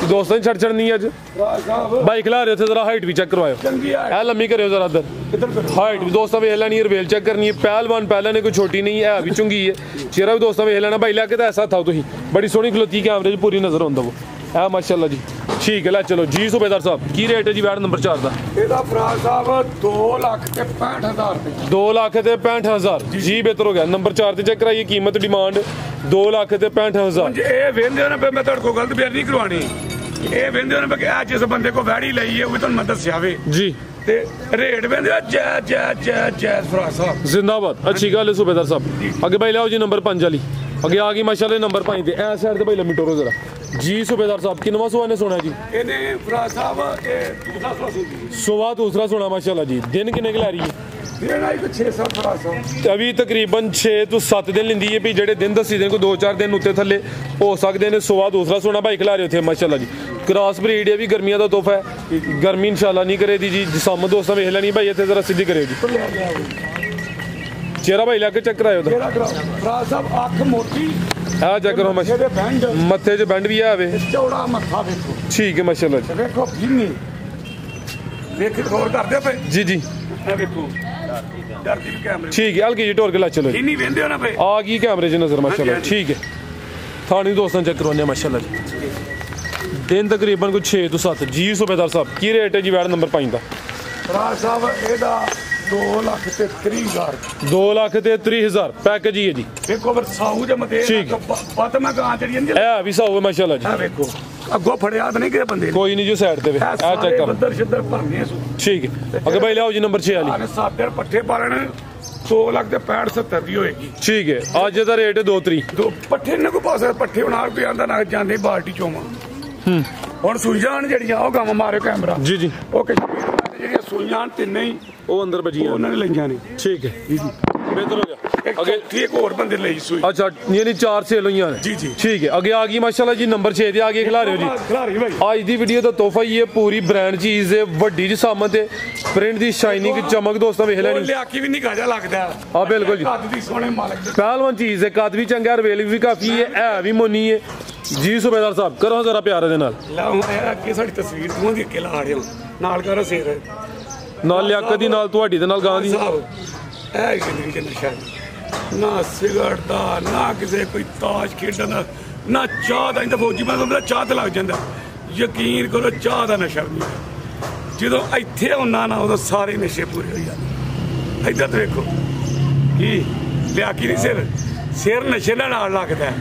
दोस्तों छड़ छड़नी अज भाई खिला रहे थे जरा हाइट भी चेक करवाओ है लम्मी करो जरा इधर हाइट भी दोस्तों वेख लेनी रिवेल चेक करनी है पहलवान पहले ने कोई छोटी नहीं है भी चुंगी है चेहरा भी दोस्तों वेख लेना भाई लैके तो ऐसा था तुम बड़ी सोहनी खलोती कैमरे पूरी नजर आंदा वो है माशाल्लाह जी ठीक है लै चलो जी सूबेदार साहब की रेट है जी वैट नंबर 4 का ਇਹਦਾ ਫਰਾਜ ਸਾਹਿਬ 2,65,000 ਰੁਪਏ 2 ਲੱਖ ਤੇ 65,000 ਜੀ ਬਿਹਤਰ ਹੋ ਗਿਆ ਨੰਬਰ 4 ਤੇ ਚੈੱਕ ਕਰਾਈਏ ਕੀਮਤ ਡਿਮਾਂਡ 2 ਲੱਖ ਤੇ 65,000 ਜੇ ਇਹ ਵੇਂਦੇ ਨੇ ਮੈਂ ਤੁਹਾਡੇ ਕੋਲ ਗਲਤ ਬਿਆਨ ਨਹੀਂ ਕਰਵਾਣੀ ਇਹ ਵੇਂਦੇ ਨੇ ਕਿ ਅੱਜ ਜਿਸ ਬੰਦੇ ਕੋ ਵੈੜੀ ਲਈ ਹੈ ਉਹ ਵੀ ਤੁਹਾਨੂੰ ਮੈਂ ਦੱਸਿਆ ਵੇ जी ਤੇ ਰੇਟ ਵੇਂਦੇ ਜੈ ਜੈ ਜੈ ਜੈ ਫਰਾਜ ਸਾਹਿਬ जिंदाबाद अच्छी गल है सूबेदार साहब आगे भाई लाओ जी नंबर 5 वाली आगे आ गई माशाल्लाह नंबर 5 ते ऐ साइड ते भाई लम्मी टोरो जरा जी सूबेदार साहब किनवा सुआ ने सोना जी ਇਹਨੇ ਫਰਾਜ ਸਾਹਿਬ ਇਹ ਦੂਸਰਾ ਸੋਸੀ सुबह दूसरा सोना माशाल्लाह जी दिन किन्ने क लै रही है ਦੇਣਾ ਹੀ 6-7 ਫਰਾਜ ਸਾਹਿਬ अभी तकरीबन 6 ਤੋਂ 7 दिन लेंदी है भी ਜਿਹੜੇ ਦਿਨ ਦੱਸੀ ਦਿਨ ਕੋਈ 2-4 ਦਿਨ ਉੱਤੇ ਥੱਲੇ ਹੋ ਸਕਦੇ ਨੇ ਸੁਬਹ ਦੂਸਰਾ ਸੋਨਾ ਭਾਈ ਖਿਲਾ ਰਹੇ ਉੱਥੇ ਮਾਸ਼ਾਅੱਲਾ ਜੀ ਕ੍ਰਾਸ ਬਰੀਡ ਹੈ ਵੀ ਗਰਮੀਆਂ ਦਾ ਤੋਹਫਾ ਹੈ ਗਰਮੀ ਇਨਸ਼ਾਅੱਲਾ ਨਹੀਂ ਕਰੇਦੀ ਜੀ ਜਿਸਮ ਦੋਸਤਾਂ ਵੇਖ ਲੈਣੀ ਭਾਈ ਇੱਥੇ ਜ਼ਰਾ ਸਿੱਧੀ ਕਰਿਓ ਜੀ ਚਿਹਰਾ ਭਾਈ ਲਾ ਕੇ ਚੈੱਕ ਕਰਾਇਓ ਉਹਦਾ ਕਿਹੜਾ ਫਰਾਜ ਸਾਹਿਬ ਅੱਖ ਮੋਟੀ ਆ ਚੈੱਕ ਕਰੋ ਇਹਦੇ ਬੈਂਡ ਮੱਥੇ 'ਚ ਬੈਂਡ ਵੀ ਆਵੇ ਚੌੜਾ ਮੱਥਾ ਵੇਖੋ ਠੀਕ ਹੈ ਮਾਸ਼ਾਅੱਲਾ ਜੀ ਵੇਖੋ ਫਿੰਨੀ ਵੇਖ ਗੌਰ ਕਰਦੇ ਪਏ ਜੀ ਜੀ ਇਹ ਵੇਖੋ ਡਰਦੀ ਕੈਮਰੇ ठीक है हल्की जी टोर के ला चलो जी ਇੰਨੀ ਵੇਂਦੇ ਹੋ ਨਾ ਪਏ आ गई कैमरे च नजर माशाल्लाह ठीक है थानी दोस्तों चेक करवाने माशाल्लाह जी दिन तकरीबन कोई 6 ਤੋਂ 7 जी सूबेदार साहब की रेट है जी वैट नंबर 5 ਦਾ ਫਰਾਜ ਸਾਹਿਬ ਇਹਦਾ 2,30,000 2 ਲੱਖ ਤੇ 30,000 ਪੈਕੇਜ ਹੀ ਹੈ ਜੀ ਵੇਖੋ ਫਿਰ ਸਾਊ ਦੇ ਮਤੇ ਠੀਕ। ਪਤ ਮੈਂ ਗਾਂ ਚੜੀ ਜਾਂਦੀ ਇਹ ਵੀ ਸਾਊ ਹੈ ਮਾਸ਼ਾਅੱਲਾ ਜੀ ਆ ਵੇਖੋ ਅੱਗੋਂ ਫੜਿਆ ਤਾਂ ਨਹੀਂ ਕਿਸੇ ਬੰਦੇ ਨੇ ਕੋਈ ਨਹੀਂ ਜੋ ਸਾਈਡ ਤੇ ਵੇ ਇਹ ਆ ਸਾਰੇ ਚੈੱਕ ਕਰ ਬੱਦਰ ਛਿੱਦਰ ਭਰਨੇ ਸੂ ਠੀਕ ਹੈ ਅੱਗੇ ਭਾਈ ਲਿਆਓ ਜੀ ਨੰਬਰ 6 ਵਾਲੀ ਆਨੇ ਸਾਦਰ ਪੱਠੇ ਪਾਲਣ 2 ਲੱਖ ਤੇ 65-70 ਦੀ ਹੋਏਗੀ ਠੀਕ ਹੈ ਅੱਜ ਦਾ ਰੇਟ ਹੈ 2 ਤਰੀਕ ਦੋ ਪੱਠੇ ਨਾ ਕੋ ਪਾਸੇ ਪੱਠੇ ਬਣਾ ਕੇ ਆਂਦਾ ਨਾ ਜਾਂਦੇ ਬਾਲਟੀ ਚੋਵਾਂ ਹੁਣ ਸੂਈਆਂ ਜਿਹੜੀਆਂ ਉਹ ਗਾਵਾਂ ਮਾਰੇ ਕੈਮਰਾ ਜੀ ਜੀ ਉਹ ਕਸ਼ਮੀਰ ਵਾਲੇ ਜਿਹੜੀਆਂ ਸੂਈਆਂ ਤਿੰਨੇ ਹੀ ਉਹ ਅੰਦਰ ਬਜੀਆਂ ਉਹਨਾਂ ਨੇ ਲਈਆਂ ਨੇ ਠੀਕ ਹੈ ਜੀ ਜੀ ਬਿਹਤਰ ਹੋ ਗਿਆ ਅੱਗੇ ਠੀਕ ਹੋਰ ਬੰਦੇ ਲਈ ਸੂਈ अच्छा यानी 4 सेल हुई हैं जी, जी। ठीक है आगे आ गई माशाल्लाह जी नंबर 6 ਤੇ ਆਗੇ ਖਿਲਾ ਰਹੇ ਹੋ ਜੀ ਖਿਲਾਰੀ ਭਾਈ ਅੱਜ ਦੀ ਵੀਡੀਓ ਦਾ ਤੋਹਫਾ ਹੀ ਹੈ ਪੂਰੀ ਬ੍ਰਾਂਡ ਚੀਜ਼ ਹੈ ਵੱਡੀ ਜੀ ਸਾਮਤ ਤੇ ਪ੍ਰਿੰਟ ਦੀ ਸ਼ਾਈਨਿੰਗ ਚਮਕ ਦੋਸਤਾਂ ਵੇਖ ਉਹ ਲੈਣੀ ਲਿਆ ਕੇ ਵੀ ਨਹੀਂ ਗਾਜਾ ਲੱਗਦਾ ਆ ਬਿਲਕੁਲ ਜੀ ਕੱਦ ਦੀ ਸੋਹਣੇ ਮਾਲਕ ਦੇ ਪਹਿਲਵਾਨ ਚੀਜ਼ ਹੈ ਕੱਦ ਵੀ ਚੰਗਾ ਰਵੇਲ ਵੀ ਕਾਫੀ ਹੈ ਵੀ ਮੋਨੀ ਹੈ ਜੀ सूबेदार साहब करो जरा प्यार ਦੇ ਨਾਲ ਲੈ ਹੁਣ ਇਹ ਅੱਗੇ ਸਾਡੀ ਤਸਵੀਰ ਤੂੰ ਦੀ ਅੱਗੇ ਲਾ ਰਿਹਾ ਨਾਲ ਕਰ ਸੇਰ ਨਾਲ ਲਿਆਕਤ ਦੀ ਨਾਲ ਤੁਹਾਡੀ ਦੇ ਨਾਲ ਗਾਂ ਦੀ ਸਾਹਿਬ ਇਹ ਜ਼ਿੰਦਗੀ ਦੇ ਨਸ਼ਾ ਨਹੀਂ। ਨਾ ਸਿਗਰਟ ਦਾ ਨਾ ਕਿਸੇ ਕੋਈ ਤਾਸ਼ ਖੇਡਣ ਦਾ ਨਾ ਚਾਹ ਦਾ ਇੰਦਾ ਫੌਜੀ ਬੰਦਾ ਚਾਹ ਤੇ ਲੱਗ ਜਾਂਦਾ ਯਕੀਨ ਕਰੋ ਚਾਹ ਦਾ ਨਸ਼ਾ ਨਹੀਂ ਹੈ। ਜਦੋਂ ਇੱਥੇ ਹੁੰਨਾ ਨਾ ਉਦੋਂ ਸਾਰੇ ਨਸ਼ੇ ਪੂਰੇ ਹੋ ਜਾਂਦੇ ਇੱਧਰ ਤੇ ਵੇਖੋ ਕੀ ਲਿਆ ਕੀ ਨਹੀਂ ਸਿਰ ਨਸ਼ੇ ਨਾਲ ਲੱਗਦਾ ਹੈ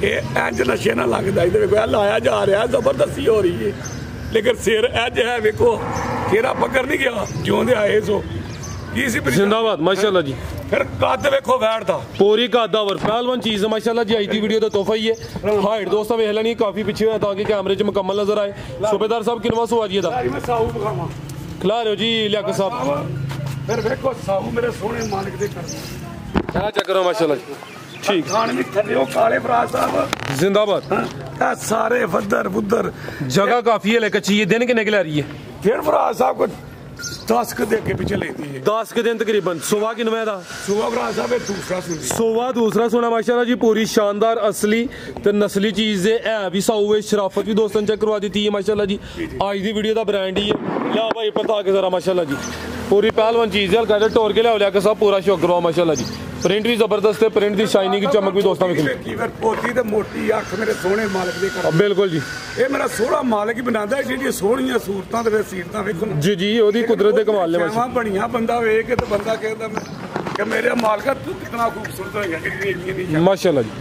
ਇਹ ਇੰਜ ਨਸ਼ੇ ਨਾਲ ਲੱਗਦਾ ਇੱਧਰ ਵੇਖੋ ਇਹ ਲਾਇਆ ਜਾ ਰਿਹਾ ਜ਼ਬਰਦਸਤੀ ਹੋ ਰਹੀ ਹੈ ਲੇਕਿਨ ਸਿਰ ਇੰਜ ਹੈ ਵੇਖੋ ਤੇਰਾ ਪਕੜ ਨਹੀਂ ਗਿਆ ਜਿਉਂਦੇ ਆਏ ਸੋ ਕੀ ਸੀ जिंदाबाद माशाल्लाह जी ਫਿਰ ਕੱਦ ਵੇਖੋ ਵੈੜ ਦਾ पूरी कादावर पहलवान चीज है माशाल्लाह जी आज की वीडियो का तोहफा ही है हाइट दोस्तों वेख लेनी काफी पीछे है ताकि कैमरे च मुकम्मल नजर आए सूबेदार साहब किनवा सुआ जी दा ਮੈਂ ਸਾਊ ਬਖਾਵਾਂ खिला रहे हो जी लियाकत साहब ਫਿਰ ਵੇਖੋ ਸਾਊ ਮੇਰੇ ਸੋਹਣੇ ਮਾਲਕ ਦੇ ਕਰ क्या चेक करो माशाल्लाह जी ठीक खान भी थले काले फराज साहब जिंदाबाद। सारे वदर वुदर जगह काफी है कच्ची है। दिन किन्ने की लै रही है? फिर फराज साहब को 10 के दे के पीछे लेती है 10 के दिन तकरीबन। सोवा किनवे दा? सुबह फराज साहब दूसरा सुन सोवा दूसरा सोना माशाल्लाह जी, पूरी शानदार असली ते नस्ली चीज है भी साऊ है। शराफत भी दोस्तों चेक करवा दी है माशाल्लाह जी। आज दी वीडियो दा ब्रांड ही है। ला भाई पता के जरा माशाल्लाह जी, पूरी पहलवान चीज है। हल्का टोर के लिया के सब पूरा शौक करवा माशाल्लाह जी। प्रिंट भी जबरदस्त है, प्रिंट की शाइनिंग की चमक भी दोस्तों पोती ते मोटी अख मेरे सोहने मालिक दे कर। बिल्कुल जी, ये मेरा सोहना मालिक ही बनांदा है। जेडी सोहणियां सूरतां ते सीरतां वेखो जी जी, ओदी कुदरत दे कमाल ने माशाल्लाह। बढ़िया बंदा वेख के ते बंदा कहदा कि मेरे मालिका तू कितना खूबसूरत हो गया माशाल्लाह जी।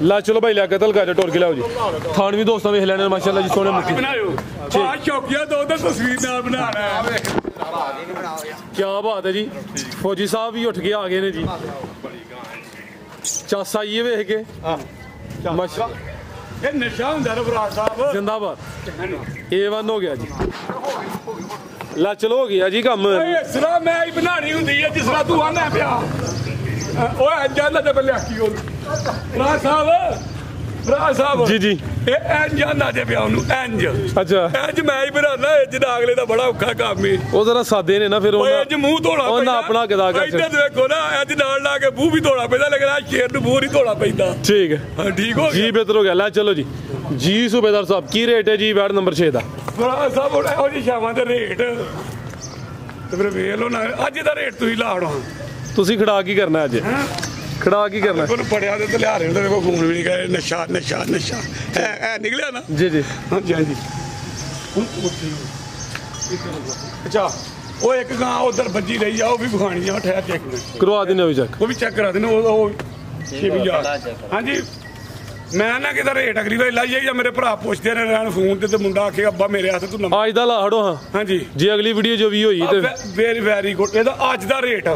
ला चलो भाई लिया तल टोर के लाओ जी। थान भी दोस्तों वेख लेने माशाल्लाह जी, सोहने मुट्ठी बनायो। शौकिया दो तस्वीर नाल बनाना है। क्या बात है जी। फौजी साहब भी उठ के आ गए ने जी। चासा ये वेख के ये नशा हुंदा है फराज साहब। जिंदाबाद। A1 हो गया जी। ला चलो हो गया जी कम। इस तरह मैं ही बनानी हुंदी है जिस तरह तू आना पिया। ओए जाना ते बल्ले आखी हो फराज साहब जी जी। इंज आना ते पिया ओनू इंज। अच्छा इंज मैं ही बनाना इंज ना अगले दा बड़ा औखा काम है। ਉਹ ਜ਼ਰਾ ਸਾਦੇ ਨੇ ਨਾ ਫਿਰ इंज मुंह धोना ਉਹਨਾਂ ਆਪਣਾ ਕਿਦਾ ਕਰ इधर देखो ना इंज नाल ला के मुंह भी धोना पैंदा लेकिन आ शेर ਨੂੰ ਮੂੰਹ ਨਹੀਂ ਧੋਣਾ ਪੈਂਦਾ। ठीक है हां ठीक हो जी, गया बेहतर हो गया। ला चलो जी। जी सूबेदार साहब की रेट है जी वार्ड नंबर 6 ਦਾ? फराज साहब ਹੁਣ ਇਹੋ ਜਿਹੀ ਸ਼ਾਮਾਂ ਦੇ ਰੇਟ ਤੇ ਫਿਰ ਵੇਖ ਲਓ ਨਾ ਅੱਜ ਦਾ ਰੇਟ ਤੁਸੀਂ ਲਾੜੋ। ਤੁਸੀਂ ਖੜਾ ਕੀ ਕਰਨਾ ਅੱਜ? ਖੜਾ ਕੀ ਕਰਨਾ? ਉਹਨੂੰ ਪੜਿਆ ਤੇ ਲਿਆਰੇ ਉਹਦੇ ਕੋਲ ਖੂਨ ਵੀ ਨਹੀਂ ਗਏ। ਨਸ਼ਾ ਨਸ਼ਾ ਨਸ਼ਾ ਐ ਨਿਕਲਿਆ ਨਾ। जी जी। ਹਾਂਜੀ ਹਾਂਜੀ। ਅੱਛਾ ਉਹ ਇੱਕ ਗਾਂ ਉਧਰ ਵੱਜੀ ਰਹੀ ਆ, ਉਹ ਵੀ ਵਿਖਾਣੀ ਆ। ਠਹਿਰ ਕੇ ਇੱਕ ਮਿੰਟ करवा देने अभी चेक। ਉਹ ਵੀ ਚੈੱਕ ਕਰਾ ਦੇਣਾ। ਉਹ 6000 ਹਾਂਜੀ। ਮੈਂ ਨਾ ਕਿਧਰ ਰੇਟ ਅਗਲੀ ਵਾਰ ਲਾਈਏ ਜਾਂ ਮੇਰੇ ਭਰਾ ਪੁੱਛਦੇ ਨੇ ਰਹਿਣ ਫੋਨ ਤੇ ਮੁੰਡਾ ਆਖੇ ਅੱਬਾ ਮੇਰੇ ਹੱਥ ਤੂੰ ਨੰਬਰ। आज ਦਾ ਲਾ ਹੜੋ। ਹਾਂ ਹਾਂਜੀ ਜੀ, ਅਗਲੀ ਵੀਡੀਓ ਜੋ ਵੀ ਹੋਈ ਤੇ ਵੈਰੀ ਵੈਰੀ ਗੁੱਡ। ਇਹਦਾ ਅੱਜ ਦਾ ਰੇਟ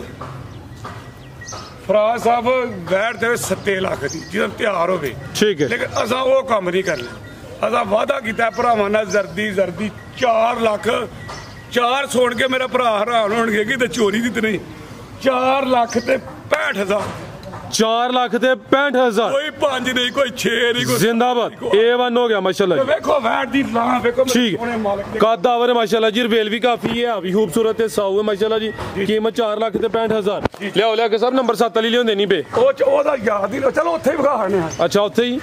ਫਰਾਜ਼ ਸਾਹਿਬ ਵੈਟ ਤੇ 7 ਲੱਖ ਦੀ ਜਦੋਂ ਤਿਆਰ ਹੋਵੇ। ਠੀਕ ਹੈ। ਲੇਕਿਨ ਅਸਾਂ ਉਹ ਕੰਮ ਨਹੀਂ ਕਰਨਾ। ਅਸਾਂ ਵਾਅਦਾ ਕੀਤਾ ਭਰਾਵਾਂ ਨਾਲ ਜ਼ਰਦੀ 4 ਲੱਖ 4 ਸੁਣ ਕੇ ਮੇਰਾ ਭਰਾ ਹੈਰਾਨ ਹੋਣਗੇ ਕਿ ਤੇ ਚੋਰੀ ਦੀ ਤੇ ਨਹੀਂ। 4 ਲੱਖ ਤੇ 65,000। 4 ਲੱਖ ਤੇ 65,000। ਕੋਈ 5 ਨਹੀਂ, ਕੋਈ 6 ਨਹੀਂ, ਕੋਈ जिंदाबाद। A1 हो गया माशाल्लाह जी। ਵੇਖੋ ਵੈਟ ਦੀ ਲਾਂ ਵੇਖੋ ਮੇਰੇ ठीक ਸੋਹਣੇ ਮਾਲਕ ਦੇ। कादावर है माशाल्लाह जी। रिवेल भी काफी है, अभी खूबसूरत है, साऊ है माशाल्लाह जी। कीमत 4 लाख ते 65,000। लिया के सब नंबर 7 वाली लिया नहीं पे। ਉਹਦਾ ਯਾਦ ਹੀ ਲਓ। ਚਲੋ ਉੱਥੇ ਹੀ ਵਿਖਾਣੇ ਆ। अच्छा उत्थे ही